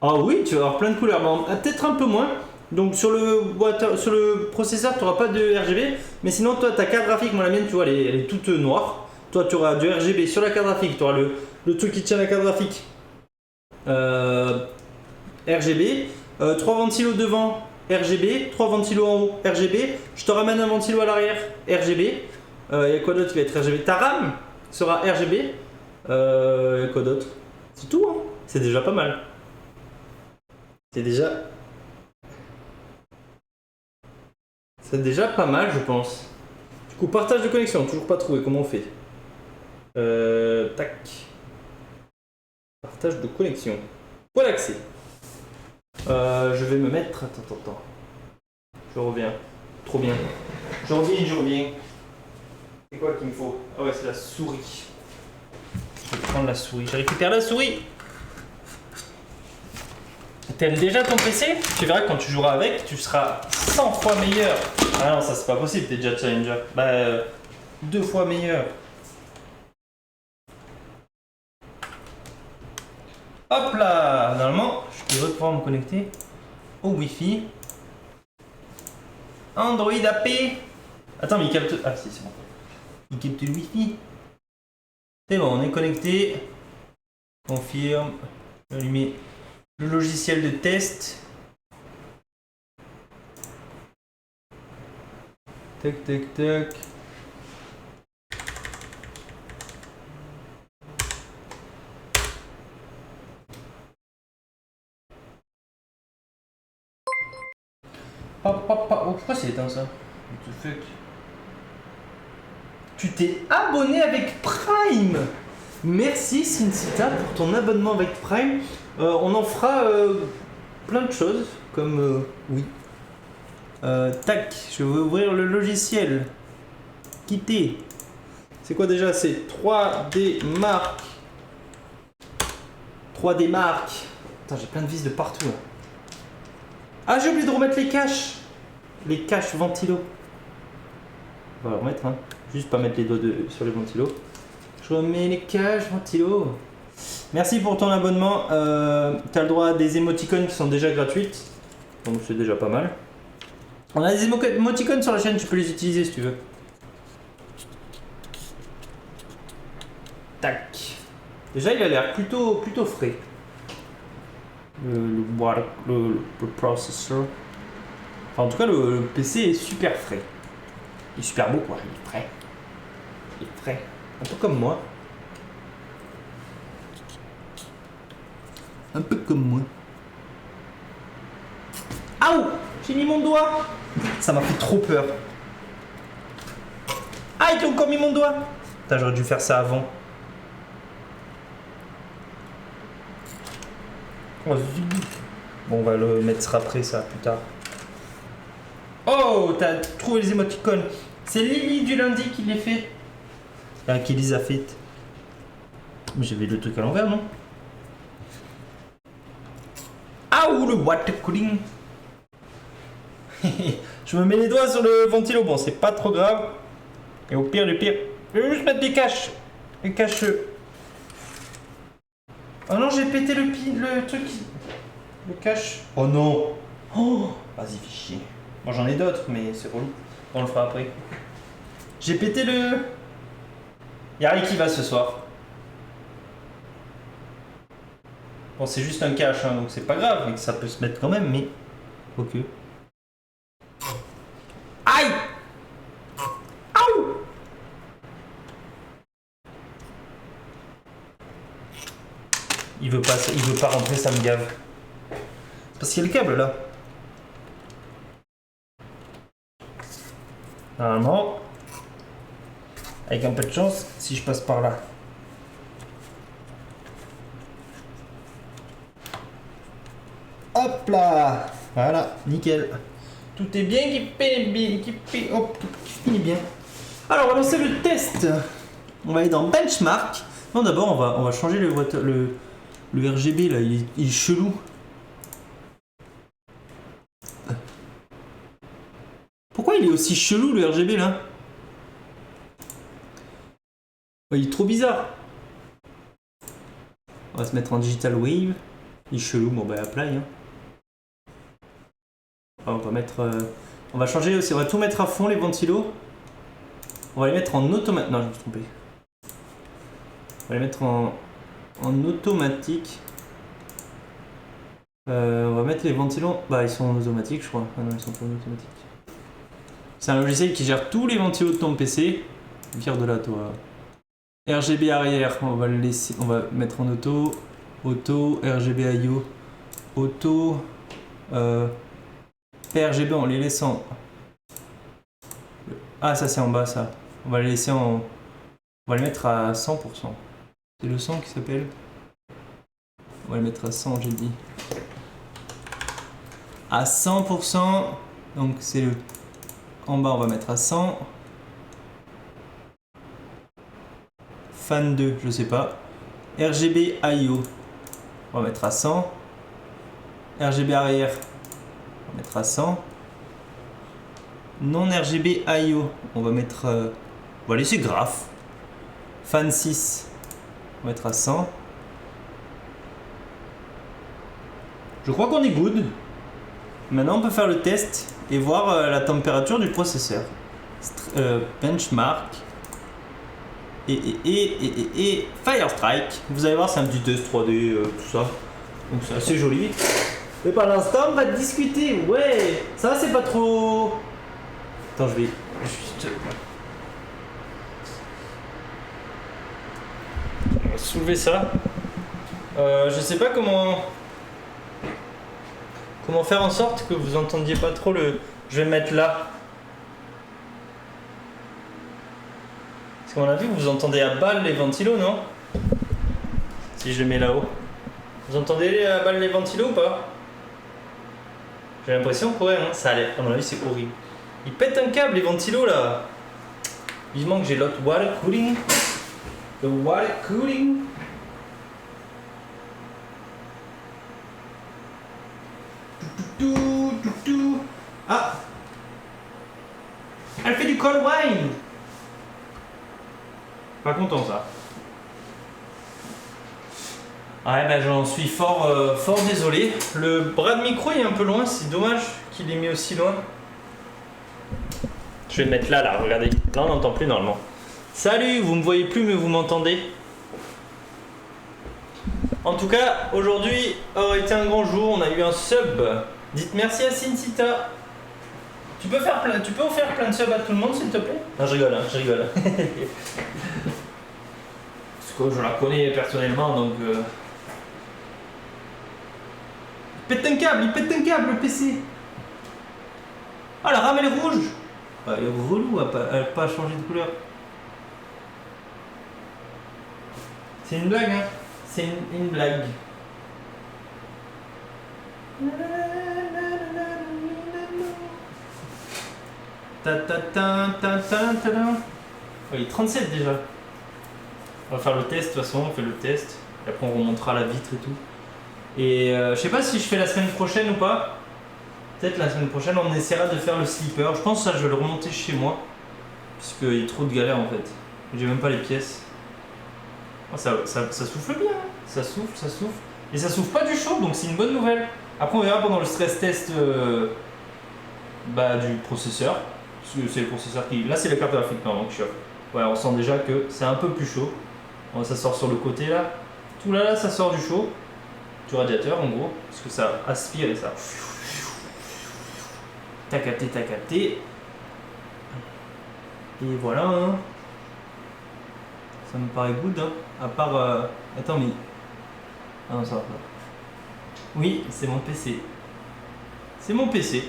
Ah oui, tu vas avoir plein de couleurs. Bon, peut-être un peu moins. Donc sur le processeur, tu n'auras pas de RGB. Mais sinon, toi, ta carte graphique, moi la mienne, tu vois, elle est toute noire. Toi, tu auras du RGB sur la carte graphique. Tu auras le truc qui tient la carte graphique. RGB. 3 ventilos devant, RGB. 3 ventilos en haut, RGB. Je te ramène un ventilo à l'arrière, RGB. Il y a quoi d'autre qui va être RGB? Ta RAM sera RGB. Il y a quoi d'autre? C'est tout, hein. C'est déjà pas mal. C'est déjà pas mal, je pense. Du coup, partage de connexion, toujours pas trouvé. Comment on fait? Tac. Partage de connexion. Point d'accès. Je vais me mettre... Attends. Je reviens. Trop bien. Je reviens. C'est quoi qu'il me faut? Ah ouais, c'est la souris. Je vais prendre la souris. Je récupère la souris. T'aimes déjà ton PC? Tu verras que quand tu joueras avec, tu seras 100 fois meilleur. Ah non, ça c'est pas possible, t'es déjà challenger. Bah, 2 fois meilleur. Hop là! Normalement, je devrais pouvoir me connecter au Wi-Fi. Android AP. Attends, mais il capte... Ah si, c'est bon. Il capte le Wi-Fi. C'est bon, on est connecté. Confirme. Je vais allumer le logiciel de test. Tac, tac, tac. Oh, pourquoi c'est éteint ça? What the fuck? Tu t'es abonné avec Prime! Merci Cincita pour ton abonnement avec Prime. On en fera plein de choses, comme oui. Tac, je vais ouvrir le logiciel. Quitter. C'est quoi déjà? C'est 3D Mark. 3D Mark. Attends, j'ai plein de vis de partout là. Ah, j'ai oublié de remettre les caches. Les caches ventilo. On va les remettre, hein. Juste pas mettre les doigts sur les ventilos. Je remets les caches ventilo. Merci pour ton abonnement. T'as le droit à des émoticônes qui sont déjà gratuites. Donc c'est déjà pas mal. On a des émoticônes sur la chaîne, tu peux les utiliser si tu veux. Tac. Déjà il a l'air plutôt frais. Le processeur. Enfin, en tout cas le PC est super frais. Il est super beau quoi, il est frais. Il est frais. Un peu comme moi. Un peu comme moi. Aouh! J'ai mis mon doigt! Ça m'a fait trop peur. Aïe, j'ai encore mis mon doigt! Putain, j'aurais dû faire ça avant. Oh, bon, on va le mettre après ça, plus tard. Oh, t'as trouvé les émoticônes. C'est Lily du lundi qui les fait. Enfin, qui les a faites. Mais j'avais le truc à l'envers, non? Ah, ou le water cooling. Je me mets les doigts sur le ventilo. Bon, c'est pas trop grave. Et au pire du pire, je vais juste mettre des caches. Les caches. Oh non, j'ai pété le truc. Le cache. Oh non. Oh, vas-y, fais chier. Bon, j'en ai d'autres, mais c'est relou. On le fera après. J'ai pété le... Y'a rien qui va ce soir. Bon, c'est juste un cache, hein, donc c'est pas grave, mais ça peut se mettre quand même, mais... Ok. Aïe! Aouh! Il veut pas rentrer, ça me gave. C'est parce qu'il y a le câble, là. Normalement, avec un peu de chance, si je passe par là. Hop là! Voilà, nickel. Tout est bien qui finit bien. Alors, on va lancer le test. On va aller dans Benchmark. Non, d'abord, on va changer le RGB, là. Il est chelou. Pourquoi il est aussi chelou, le RGB, là? Il est trop bizarre. On va se mettre en Digital Wave. Il est chelou, bon bah apply. Hein. On va mettre... on va changer aussi, on va tout mettre à fond les ventilos. On va les mettre en automatique. Non, je me suis trompé. On va les mettre en automatique. On va mettre les ventilos... Bah ils sont en automatique je crois. Ah non, ils sont pas en automatique. C'est un logiciel qui gère tous les ventilos de ton PC. Vire de là toi. RGB arrière, on va le laisser, on va mettre en auto. Auto, RGB IO. Auto. RGB en les laissant. Ah ça c'est en bas ça. On va les laisser en... On va les mettre à 100%. C'est le 100 qui s'appelle. On va le mettre à 100 j'ai dit. À 100%. Donc c'est le... En bas on va mettre à 100. Fan 2, je sais pas. RGB IO. On va mettre à 100. RGB arrière, on va mettre à 100. Non RGB IO, on va mettre... on va laisser graph. Fan 6, on va mettre à 100. Je crois qu'on est good. Maintenant on peut faire le test et voir la température du processeur. Benchmark. Et Firestrike. Vous allez voir, c'est un petit test 3D, tout ça. Donc c'est assez joli. Mais par l'instant, on va discuter. Ouais, ça c'est pas trop... Attends, je vais juste... On va soulever ça. Je sais pas comment faire en sorte que vous entendiez pas trop le... Je vais me mettre là. Parce qu'on a vu que vous entendez à balle les ventilos, non? Si je les mets là-haut. Vous entendez à balle les ventilos ou pas? J'ai l'impression que ouais, hein, ça allait. À mon avis, c'est horrible. Ils pètent un câble, les ventilos là. Vivement que j'ai l'autre water cooling. Le water cooling. Ah! Elle fait du cold wine! Pas content ça. Ouais, bah j'en suis fort désolé. Le bras de micro est un peu loin, c'est dommage qu'il l'ait mis aussi loin. Je vais le mettre là, regardez. Là on n'entend plus normalement. Salut, vous me voyez plus mais vous m'entendez. En tout cas, aujourd'hui aurait été un grand jour, on a eu un sub. Dites merci à Sincita. Tu peux offrir plein de subs à tout le monde s'il te plaît? Non, je rigole, hein, je rigole. Parce que je la connais personnellement donc... Il pète un câble le PC. Ah, la rame elle est rouge. Ah, elle est relou, elle n'a pas changé de couleur. C'est une blague, hein. C'est une blague. Oh, il est 37 déjà. On va faire le test, de toute façon, on fait le test. Et après on remontera la vitre et tout. Et je sais pas si je fais la semaine prochaine ou pas. Peut-être la semaine prochaine on essaiera de faire le slipper. Je pense que ça je vais le remonter chez moi. Parce qu'il y a trop de galère en fait. J'ai même pas les pièces. Oh, ça souffle bien. Hein. Ça souffle. Et ça souffle pas du chaud donc c'est une bonne nouvelle. Après on verra pendant le stress test du processeur. Parce que c'est le processeur qui... Là c'est la carte graphique normalement qui chauffe. Ouais, on sent déjà que c'est un peu plus chaud. Bon, ça sort sur le côté là. Tout là ça sort du chaud. Du radiateur en gros. Parce que ça aspire et ça... T'as capté. Et voilà. Hein. Ça me paraît good. Hein. À part... Attends mais... Ah non ça va pas. Oui, c'est mon PC. C'est mon PC.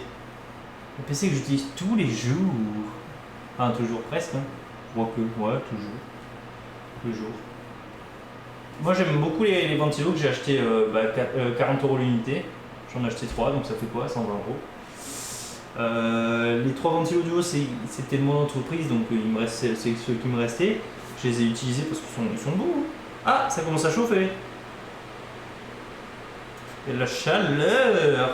Le PC que j'utilise tous les jours. Enfin toujours presque. Hein. Je vois que... Ouais, toujours. Moi j'aime beaucoup les ventilos que j'ai acheté 40 € l'unité. J'en ai acheté 3 donc ça fait quoi? 120 €. Les 3 ventilos du haut c'était de mon entreprise donc c'est ceux qui me restaient. Je les ai utilisés parce qu'ils sont beaux. Ah, ça commence à chauffer. Et la chaleur.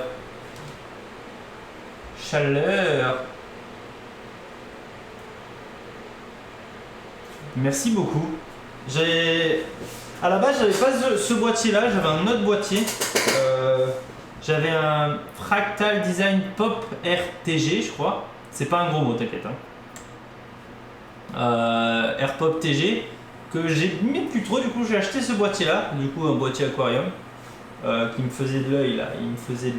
Merci beaucoup. À la base, j'avais pas ce boîtier-là, j'avais un autre boîtier. J'avais un Fractal Design Pop RTG, je crois. C'est pas un gros mot, t'inquiète. Hein. AirPop TG que j'ai mis plus trop. Du coup, j'ai acheté ce boîtier-là. Du coup, un boîtier aquarium qui me faisait de l'œil là. Il me faisait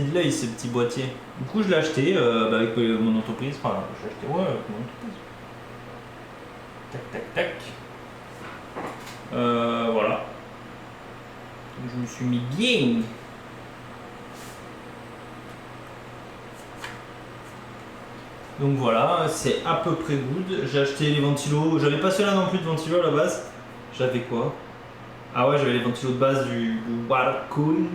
de l'œil ce petit boîtier. Du coup, je l'ai acheté avec mon entreprise. Enfin, j'ai acheté avec mon entreprise. Tac. Voilà. Je me suis mis bien. Donc voilà, c'est à peu près good. J'ai acheté les ventilos. J'avais pas ceux-là non plus de ventilos à la base. J'avais quoi? Ah ouais, j'avais les ventilos de base du water cooling.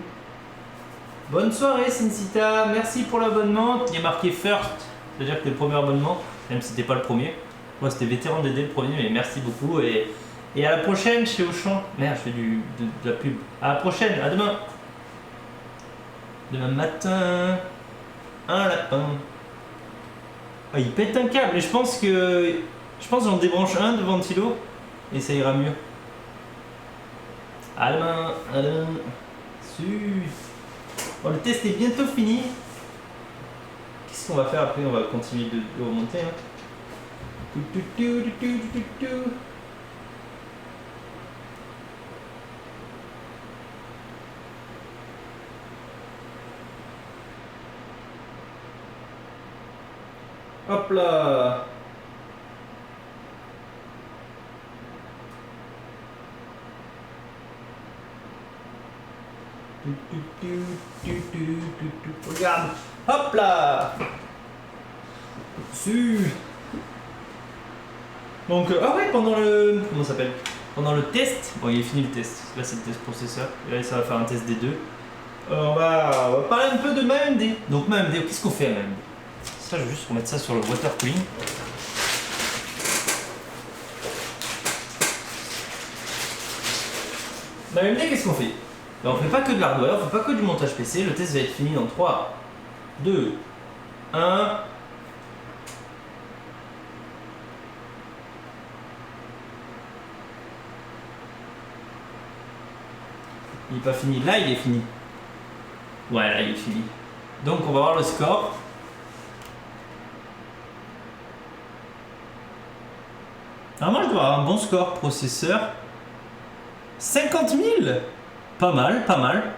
Bonne soirée Sincita, merci pour l'abonnement. Il y a marqué first, c'est-à-dire que c'était le premier abonnement, même si c'était pas le premier. Moi c'était vétéran d'aider le premier, mais merci beaucoup et à la prochaine chez Auchan. Merde, je fais de la pub. À la prochaine, à demain. Demain matin, un lapin. Ah, il pète un câble et je pense que j'en débranche un de ventilo et ça ira mieux. Alain. Bon, le test est bientôt fini. Qu'est-ce qu'on va faire après? On va continuer de remonter. Hein. Hop là. Regarde. Hop là. Donc, ah ouais, pendant le... Comment ça s'appelle? Pendant le test... Bon, il est fini le test. Là, c'est le test processeur. Et là, ça va faire un test des deux. On va parler un peu de ma AMD. Donc, ma AMD, qu'est-ce qu'on fait à ma AMD? Ça, je vais juste remettre ça sur le water cooling. Ma AMD, qu'est-ce qu'on fait? Ben, on fait pas que de l'hardware, on fait pas que du montage PC. Le test va être fini dans 3, 2, 1... Il n'est pas fini. Là, il est fini. Ouais, là, il est fini. Donc, on va voir le score. Normalement, je dois avoir un bon score processeur. 50 000. Pas mal, pas mal.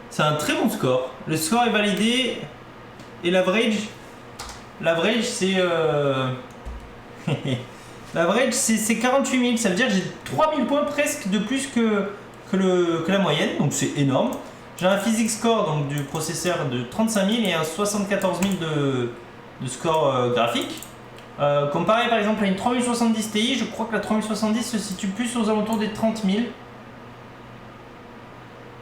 C'est un très bon score. Le score est validé. Et l'average, c'est... l'average, c'est 48 000. Ça veut dire que j'ai 3 000 points presque de plus que la moyenne, donc c'est énorme. J'ai un physics score donc, du processeur de 35 000 et un 74 000 de score graphique. Comparé par exemple à une 3070 Ti, je crois que la 3070 se situe plus aux alentours des 30 000.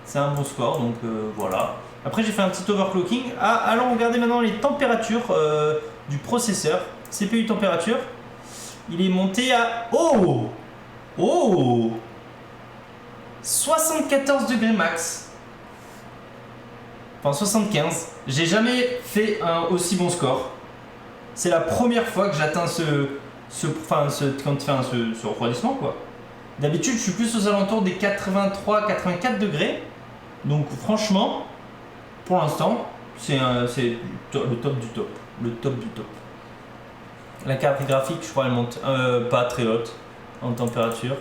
C'est un bon score, donc voilà. Après j'ai fait un petit overclocking. Ah, allons regarder maintenant les températures du processeur. CPU température. Il est monté à... Oh 74 degrés max. Enfin 75. J'ai jamais fait un aussi bon score. C'est la première fois que j'atteins ce refroidissement quoi. D'habitude je suis plus aux alentours des 83-84 degrés. Donc franchement, pour l'instant, c'est le top du top. Le top du top. La carte graphique, je crois, elle monte pas très haute en température.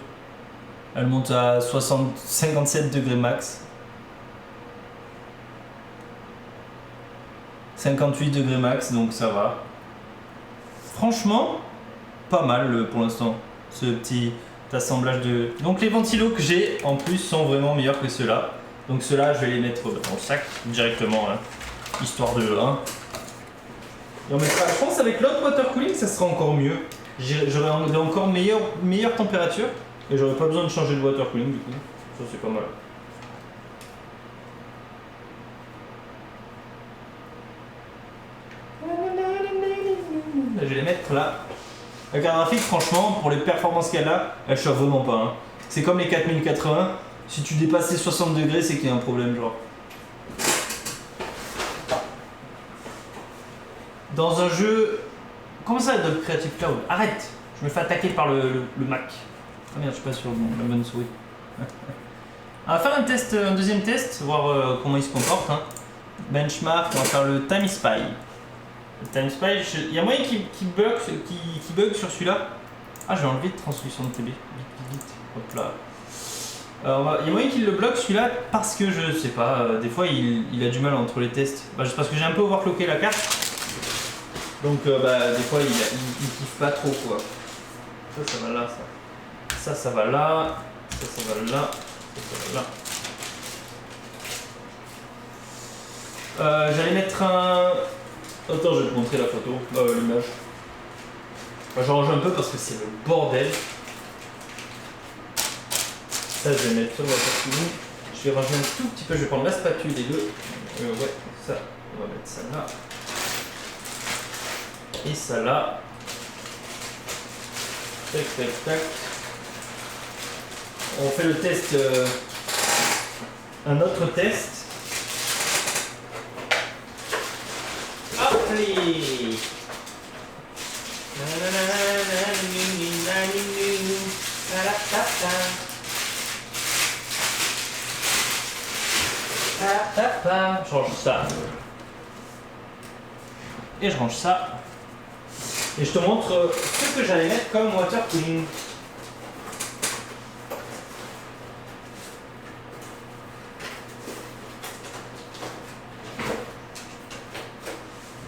Elle monte à 57 degrés max. 58 degrés max, donc ça va. Franchement, pas mal pour l'instant, ce petit assemblage de... Donc les ventilos que j'ai en plus sont vraiment meilleurs que ceux-là. Donc ceux-là, je vais les mettre dans le sac directement, hein, histoire de... Hein. Et on mettra, je pense avec l'autre water cooling, ça sera encore mieux. J'aurai encore meilleure température. Et j'aurais pas besoin de changer de water cooling du coup. Ça c'est pas mal. Je vais les mettre là. La carte graphique, franchement, pour les performances qu'elle a, elle chauffe vraiment pas. Hein. C'est comme les 4080. Si tu dépasses les 60 degrés, c'est qu'il y a un problème, genre. Dans un jeu... Comment ça, Adobe Creative Cloud? Arrête! Je me fais attaquer par le Mac. Ah merde, je suis pas sur la bonne souris. On va faire un deuxième test, voir comment il se comporte. Hein. Benchmark, on va faire le Time Spy. Le Time Spy, il y a moyen qu'il bug sur celui-là. Ah, j'ai enlevé de transmission de TB. Vite. Hop là. Il y a moyen qu'il le bloque celui-là parce que je sais pas, des fois il a du mal entre les tests. Juste parce que j'ai un peu overclocké la carte. Donc des fois il kiffe pas trop quoi. Ça va là, ça. Ça va là. Ça va là. Ça va là. J'allais mettre un... Attends, je vais te montrer la photo, l'image. Je range un peu parce que c'est le bordel. Ça, je vais mettre sur le water cooling. Je vais ranger un tout petit peu, je vais prendre la spatule des deux. Ouais, ça, on va mettre ça là. Et ça là. Tac. On fait le test, un autre test. Je range ça. Et je range ça. Et je te montre ce que j'allais mettre comme water cooling.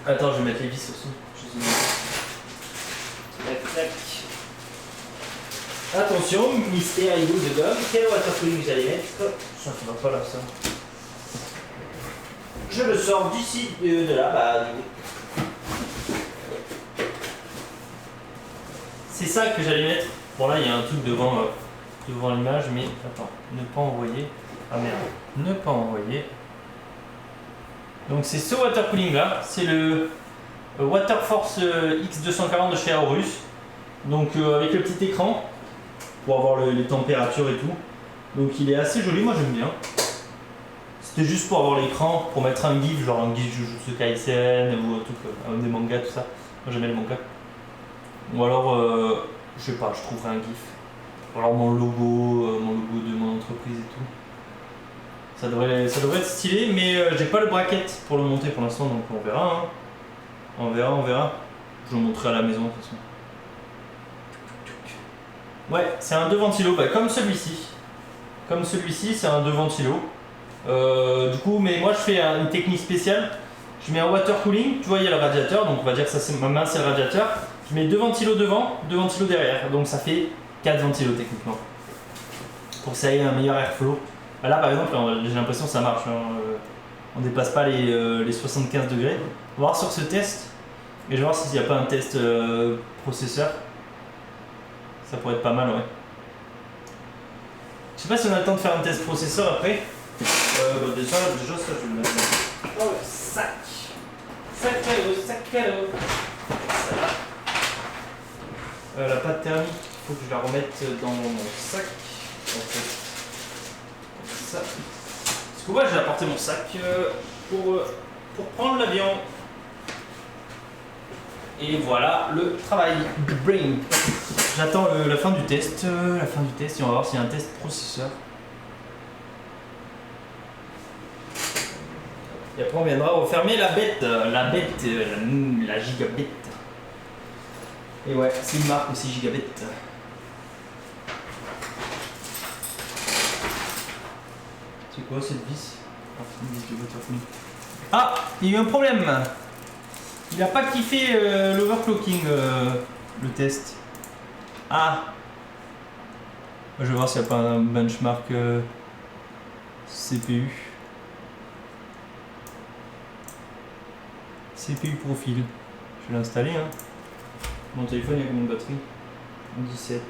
Attends, je vais mettre les vis aussi. Tac, tac. Attention, mystère hibou de gomme. Quel water cooling j'allais mettre? Ça va pas là, ça. Je le sors d'ici, de là, bah du coup. C'est ça que j'allais mettre. Bon là il y a un truc devant l'image, mais attends, ne pas envoyer. Ah merde, ne pas envoyer. Donc c'est ce water cooling là, c'est le Waterforce X240 de chez Aorus. Donc avec le petit écran pour avoir les températures et tout. Donc il est assez joli, moi j'aime bien. C'était juste pour avoir l'écran, pour mettre un gif, genre un gif Jujutsu Kaisen ou un truc, des mangas, tout ça. Moi j'aimais les mangas. Ou alors, je sais pas, je trouverai un gif. Ou alors mon logo de mon entreprise et tout. Ça devrait être stylé, mais j'ai pas le bracket pour le monter pour l'instant, donc on verra. Hein. On verra. Je le montrerai à la maison de toute façon. Ouais, c'est un 2 ventilo, bah, comme celui-ci. Comme celui-ci, c'est un 2 ventilo. Du coup, mais moi je fais une technique spéciale. Je mets un water cooling, tu vois, il y a le radiateur, donc on va dire que ça c'est ma main, c'est le radiateur. Je mets 2 ventilos devant, 2 ventilos derrière, donc ça fait 4 ventilos techniquement. Pour que ça ait un meilleur airflow. Bah là par exemple, j'ai l'impression que ça marche. Hein. On dépasse pas les 75 degrés. On va voir sur ce test. Et je vais voir s'il n'y a pas un test processeur. Ça pourrait être pas mal, ouais. Je sais pas si on a le temps de faire un test processeur après. Déjà ça je vais le mettre. Oh le sac. Sac à l'eau. Ça va. La pâte thermique, il faut que je la remette dans mon sac. En fait. Comme ça. Parce que moi j'ai apporté mon sac pour prendre l'avion. Et voilà le travail du brain. J'attends la fin du test. Et on va voir s'il y a un test processeur. Et après on viendra refermer la bête, la gigabit. Et ouais, c'est une marque aussi gigabit. C'est quoi cette vis? Une vis de water cooling. Ah, il y a eu un problème. Il n'a pas kiffé l'overclocking, le test. Ah. Je vais voir s'il n'y a pas un benchmark CPU. CPU profil. Je vais l'installer. Hein. Mon téléphone, il y a combien de batterie? 17.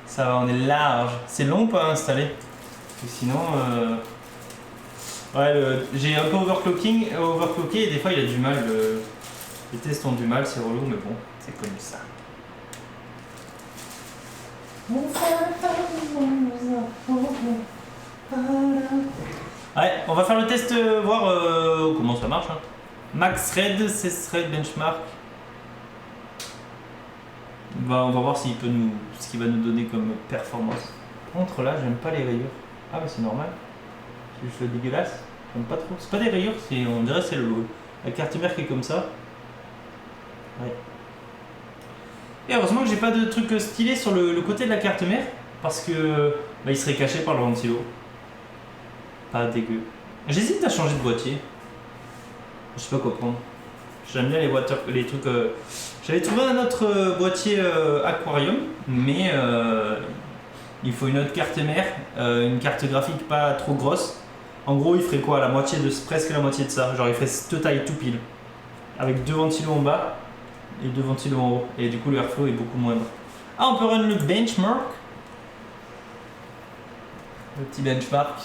Ça va, on est large. C'est long ou pas à installer? Parce que sinon... Ouais, j'ai un peu overclocké et des fois il a du mal. Les tests ont du mal, c'est relou, mais bon, c'est comme ça. Ouais, on va faire le test, voir comment ça marche. Hein. Max Red, CES Red Benchmark. On va voir ce qu'il va nous donner comme performance. Par contre là, j'aime pas les rayures. Ah bah c'est normal. C'est juste dégueulasse. J'aime pas trop. C'est pas des rayures, on dirait que c'est la carte mère qui est comme ça. Ouais. Et heureusement que j'ai pas de truc stylé sur le côté de la carte mère. Parce que bah, il serait caché par le ventilo. Pas dégueu. J'hésite à changer de boîtier. Je sais pas quoi prendre. J'aime bien les trucs. J'avais trouvé un autre boîtier aquarium, mais il faut une autre carte mère, une carte graphique pas trop grosse. En gros, il ferait quoi? Presque la moitié de ça. Genre, il ferait cette taille tout pile. Avec 2 ventilos en bas et 2 ventilos en haut. Et du coup, le airflow est beaucoup moindre. Ah, on peut run le benchmark. Le petit benchmark.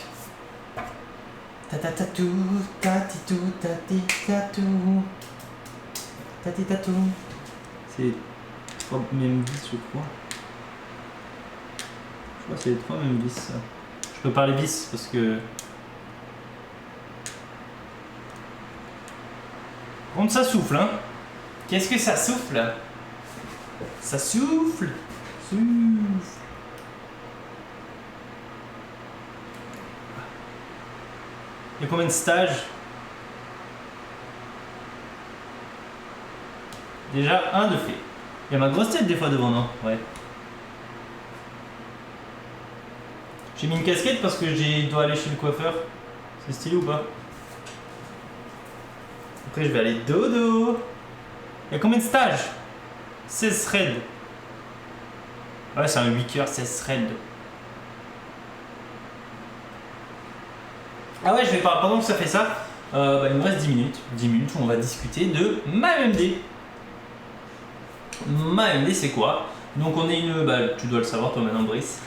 Tatatatou, tatitou, tatitatou. Tatitatou. C'est les 3 mêmes vis, je crois. Je crois que c'est les 3 mêmes vis, ça. Je peux parler vis parce que. Par contre, ça souffle, hein. Qu'est-ce que ça souffle? Ça souffle. Il y a combien de stages? Déjà un de fait. Il y a ma grosse tête des fois devant, non? Ouais. J'ai mis une casquette parce que je dois aller chez le coiffeur. C'est stylé ou pas? Après je vais aller dodo. Il y a combien de stages? 16 threads. Ouais, c'est un 8 coeurs, 16 threads. Ah ouais, je vais pas. Pendant que ça fait ça, il me reste 10 minutes. 10 minutes où on va discuter de MaMD. MaMD, c'est quoi? Donc, on est une. Tu dois le savoir, toi maintenant, Brice.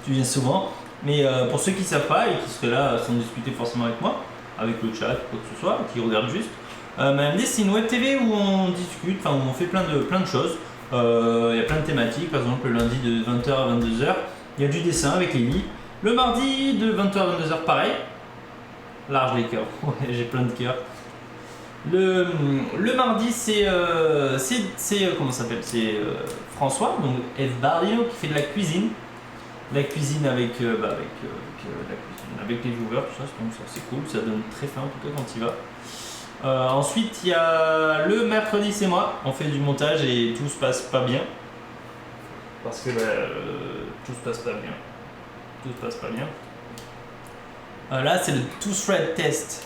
Tu viens souvent. Mais pour ceux qui ne savent pas et qui seraient là sans discuter forcément avec moi, avec le chat, quoi que ce soit, qui regardent juste, MaMD, c'est une web TV où on discute, où on fait plein de choses. Il y a plein de thématiques, par exemple, le lundi de 20h à 22h, il y a du dessin avec Lily. Le mardi de 20h à 22h, pareil. Large les cœurs, ouais, j'ai plein de cœurs. Le mardi, c'est comment ça s'appelle? C'est François, donc F. Bardino, qui fait de la cuisine. La cuisine avec les viewers, tout ça, donc ça c'est cool, ça donne très faim en tout cas quand il va. Ensuite, il y a le mercredi, c'est moi, on fait du montage et tout se passe pas bien. Parce que tout se passe pas bien. Tout se passe pas bien. Là, c'est le two-thread test.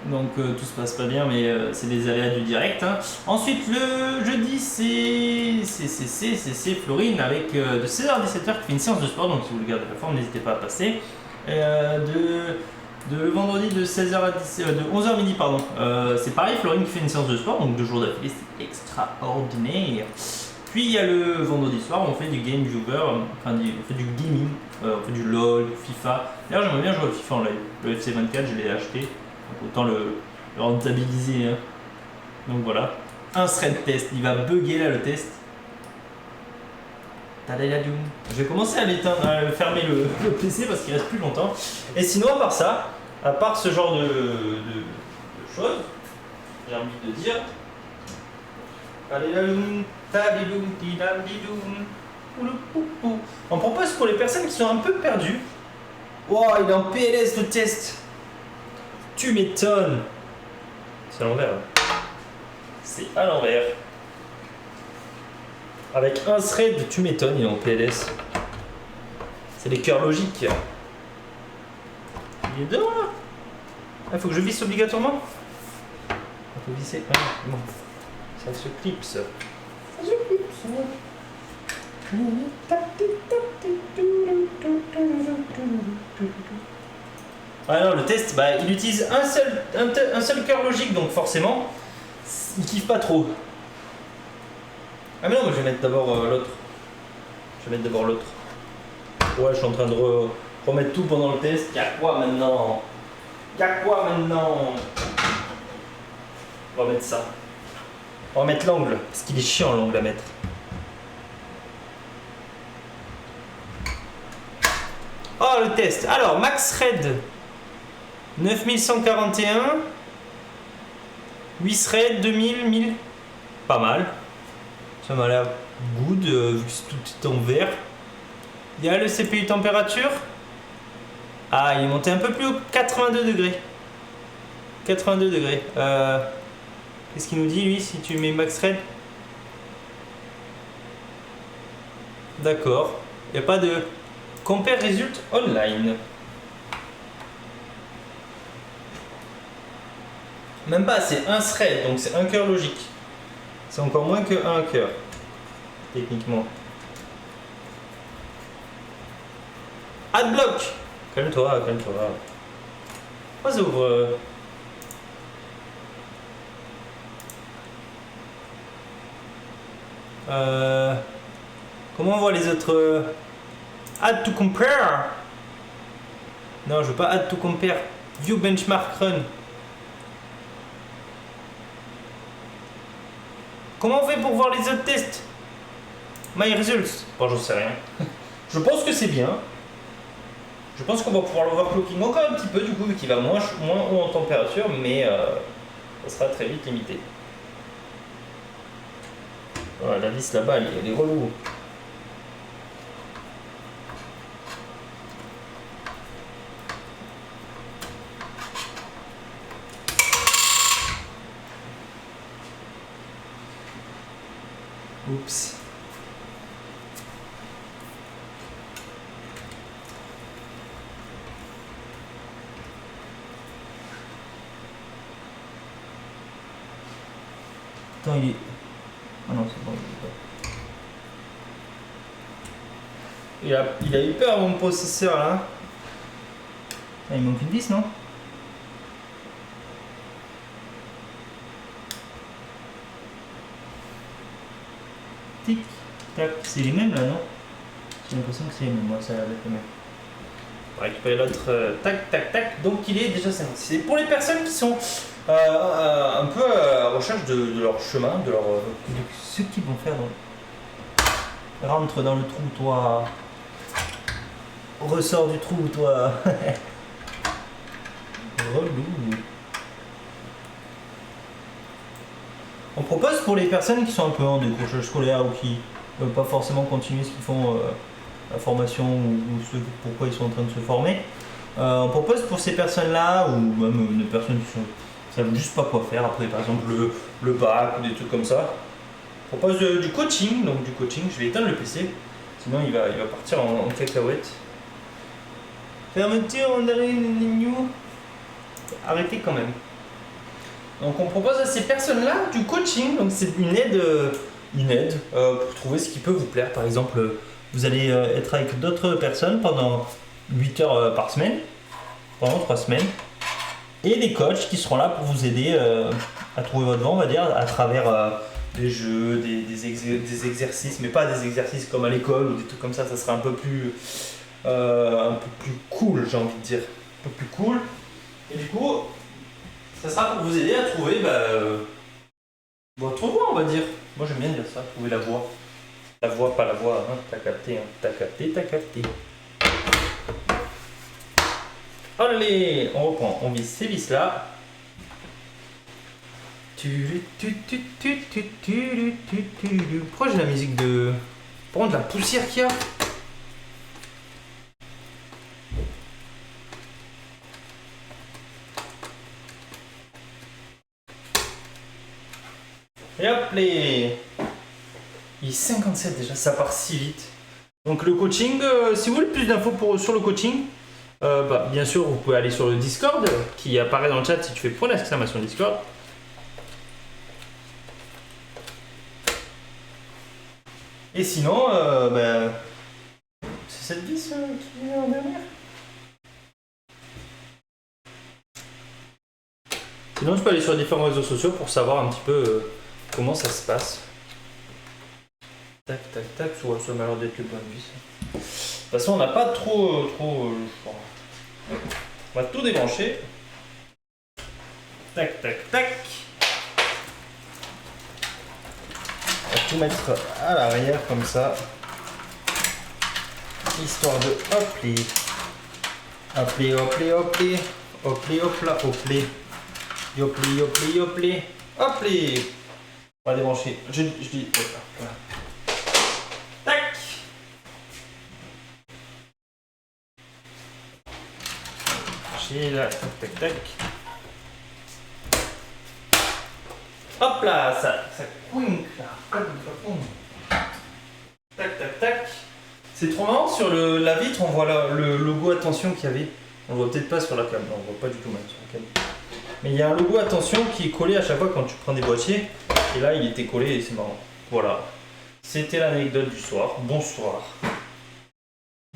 Donc tout se passe pas bien, mais c'est des aléas du direct. Hein. Ensuite, le jeudi, c'est Florine avec de 16h à 17h qui fait une séance de sport. Donc si vous voulez garder la forme, n'hésitez pas à passer. Le vendredi de 16h à 10, de 11h midi, pardon. C'est pareil, Florine qui fait une séance de sport, donc 2 jours d'affilée, c'est extraordinaire. Puis il y a le vendredi soir, on fait du game viewer, on fait du gaming, on fait du LOL, du FIFA. D'ailleurs, j'aimerais bien jouer au FIFA en live. Le FC24, je l'ai acheté, donc autant le rentabiliser. Hein. Donc voilà, un thread test, il va bugger là le test. Je vais commencer à l'éteindre, à fermer le PC parce qu'il reste plus longtemps. Et sinon, à part ce genre de choses, j'ai envie de dire. On propose pour les personnes qui sont un peu perdues. Wow, il est en PLS le test. Tu m'étonnes. C'est à l'envers. C'est à l'envers. Avec un thread, tu m'étonnes, il est en PLS. C'est les cœurs logiques. Il est dedans là. Il faut que je visse obligatoirement. Il faut visser. Ah, bon. Ça se clipse. Ça se clipse. Ah non, le test, il utilise un seul cœur logique, donc forcément, il kiffe pas trop. Ah mais non, mais je vais mettre d'abord l'autre. Ouais, je suis en train de remettre tout pendant le test. Y'a quoi maintenant? On va mettre ça. On va mettre l'angle, parce qu'il est chiant l'angle à mettre. Oh, le test. Alors, max thread 9141. 8 threads, 2000, 1000. Pas mal. Ça m'a l'air good, vu que tout est en vert. Il y a le CPU température. Ah, il est monté un peu plus haut, 82 degrés. 82 degrés. Qu'est-ce qu'il nous dit, lui, si tu mets max thread? D'accord. Il n'y a pas de compare result online. Même pas, c'est un thread, donc c'est un cœur logique. C'est encore moins que un cœur, techniquement. Adblock. Calme-toi. Pourquoi ça ouvre Comment on voit les autres Add to compare. Non, je veux pas add to compare. View benchmark run. Comment on fait pour voir les autres tests? My results. Bon, j'en sais rien. Je pense que c'est bien. Je pense qu'on va pouvoir l'overclocking encore un petit peu du coup, vu qu'il va moins haut en température, mais ça sera très vite limité. Voilà, la vis là-bas, elle est relou. Oups. Attends, il est... Ah non, c'est bon, il est pas... Il a eu peur, mon processeur, là. Ah, il manque une vis, non? Tic, tac. C'est les mêmes, là, non? J'ai l'impression que c'est les mêmes. Moi, ça a l'air d'être les mêmes. On va récupérer l'autre. Tac, tac, tac. Donc, il est déjà 56. C'est pour les personnes qui sont un peu à la recherche de leur chemin, de leur... ce qu'ils vont faire. Rentre dans le trou, toi. Ressort du trou, toi. Relou. On propose pour les personnes qui sont un peu en décrochage scolaire ou qui ne veulent pas forcément continuer ce qu'ils font, la formation ou ce pourquoi ils sont en train de se former. On propose pour ces personnes-là, ou même des personnes qui ne savent juste pas quoi faire, après par exemple le bac ou des trucs comme ça. On propose du coaching, donc du coaching, je vais éteindre le PC, sinon il va partir en cacahuète. Fermeture, on arrive, arrêtez quand même. Donc on propose à ces personnes-là du coaching, donc c'est une aide pour trouver ce qui peut vous plaire. Par exemple, vous allez être avec d'autres personnes pendant 8 heures par semaine, pendant 3 semaines, et des coachs qui seront là pour vous aider à trouver votre voie, on va dire, à travers des jeux, des exercices, mais pas des exercices comme à l'école ou des trucs comme ça sera un peu plus cool, j'ai envie de dire, un peu plus cool. Et du coup, ça sera pour vous aider à trouver votre voie, on va dire. Moi j'aime bien dire ça, trouver la voie. La voie, pas la voie, hein. T'as capté, hein. T'as capté. Allez, on reprend, on visse ces vis là. Pourquoi j'ai la musique de... Pourquoi de la poussière qu'il y a? Et hop les... Il est 57 déjà, ça part si vite. Donc le coaching, si vous voulez plus d'infos sur le coaching, bien sûr vous pouvez aller sur le Discord qui apparaît dans le chat si tu fais point d'exclamation Discord. Et sinon, c'est cette vis qui est en dernière. Sinon tu peux aller sur différents réseaux sociaux pour savoir un petit peu comment ça se passe. Tac, tac, tac, ça m'a l'air d'être le bon vis. De toute façon, on n'a pas trop on va tout débrancher. Tac, tac, tac. On va tout mettre à l'arrière comme ça. Histoire de hop les. Hop les, hop les, hop les. Hop les, hop là, hop les. Hop les, hop les, hop les. Hop les. On va débrancher. Je dis. Voilà. Tac. J'ai là. Tac, tac, tac. Hop là, ça couine là. Tac, tac, tac. C'est trop marrant, sur la vitre, on voit le logo attention qu'il y avait. On le voit peut-être pas sur la cam, non, on le voit pas du tout même sur la cam. Mais il y a un logo attention qui est collé à chaque fois quand tu prends des boîtiers. Et là, il était collé et c'est marrant. Voilà. C'était l'anecdote du soir. Bonsoir.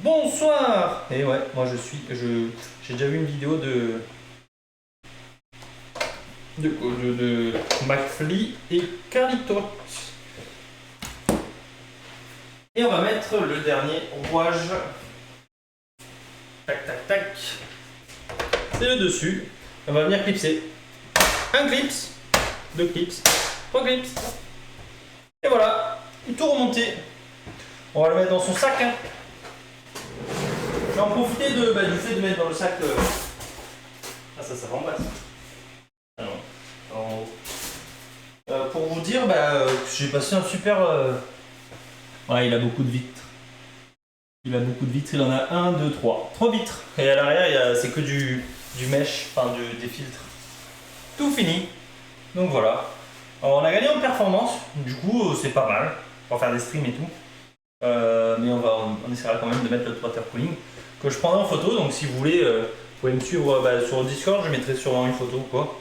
Bonsoir. Et ouais, moi j'ai déjà vu une vidéo de McFly et Carlitos. Et on va mettre le dernier rouage. Tac, tac, tac. C'est le dessus. On va venir clipser. Un clips, deux clips, trois clips. Et voilà, tout remonté. On va le mettre dans son sac. Hein. Je vais en profiter du fait de mettre dans le sac. Ah, ça remplace. Ah non, en haut. Pour vous dire que j'ai passé un super. Ouais, il a beaucoup de vitres. Il a beaucoup de vitres, il en a 1, 2, 3. 3 vitres. Et à l'arrière, c'est que du mesh, enfin des filtres. Tout fini. Donc voilà. Alors, on a gagné en performance, du coup c'est pas mal. pour faire des streams et tout. Mais on essaiera quand même de mettre le water cooling que je prendrai en photo. Donc si vous voulez, vous pouvez me suivre sur le Discord, je mettrai sûrement une photo ou quoi.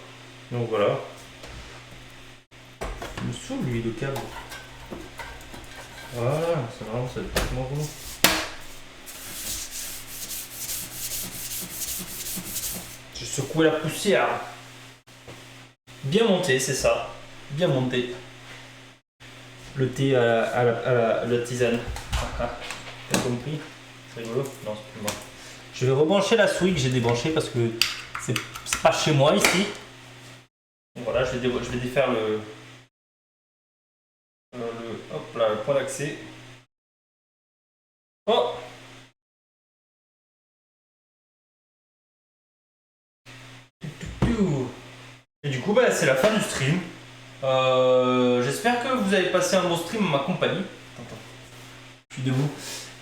Donc voilà. Il me saoule lui le câble. Voilà, c'est vraiment ça va être vraiment bon. J'ai secoué la poussière. Bien monté, c'est ça. Bien monté. Le thé à la tisane. T'as compris? C'est rigolo? Non, c'est plus moi. Je vais rebrancher la souris que j'ai débranchée parce que c'est pas chez moi ici. Donc voilà, je vais défaire hop là, le point d'accès. Oh! Et du coup, bah, c'est la fin du stream. J'espère que vous avez passé un bon stream en ma compagnie. Attends, je suis debout.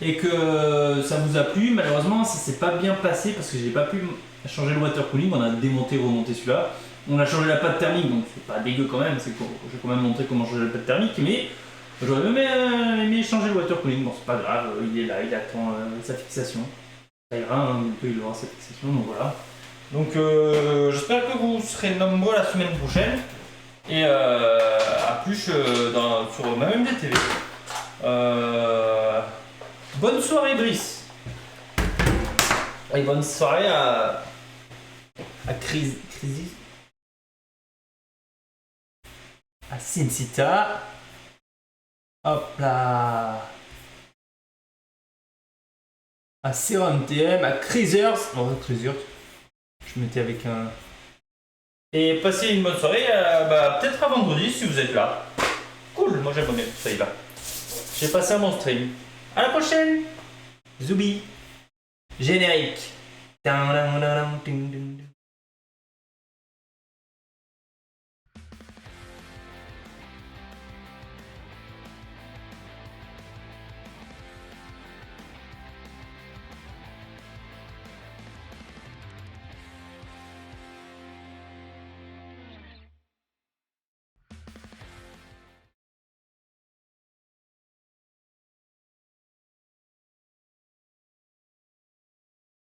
Et que ça vous a plu. Malheureusement, ça s'est pas bien passé parce que j'ai pas pu changer le water cooling. On a démonté, remonté celui-là. On a changé la pâte thermique, donc c'est pas dégueu quand même. J'ai quand même montré comment changer la pâte thermique, mais j'aurais même aimé changer le water cooling. Bon, c'est pas grave, il est là, il attend sa fixation. Ça ira, hein, bientôt il aura sa fixation, donc voilà. Donc j'espère que vous serez nombreux la semaine prochaine. Et à plus sur ma MDTV. Bonne soirée Brice. Et bonne soirée à Crisis. À Sincita. Hop là. À Serum TM, à Crisers. Oh, Crisers. Je mettais avec un. Et passez une bonne soirée, peut-être à vendredi si vous êtes là. Cool, moi j'aime bien, ça y va. J'ai passé un bon stream. À la prochaine. Zoubi. Générique.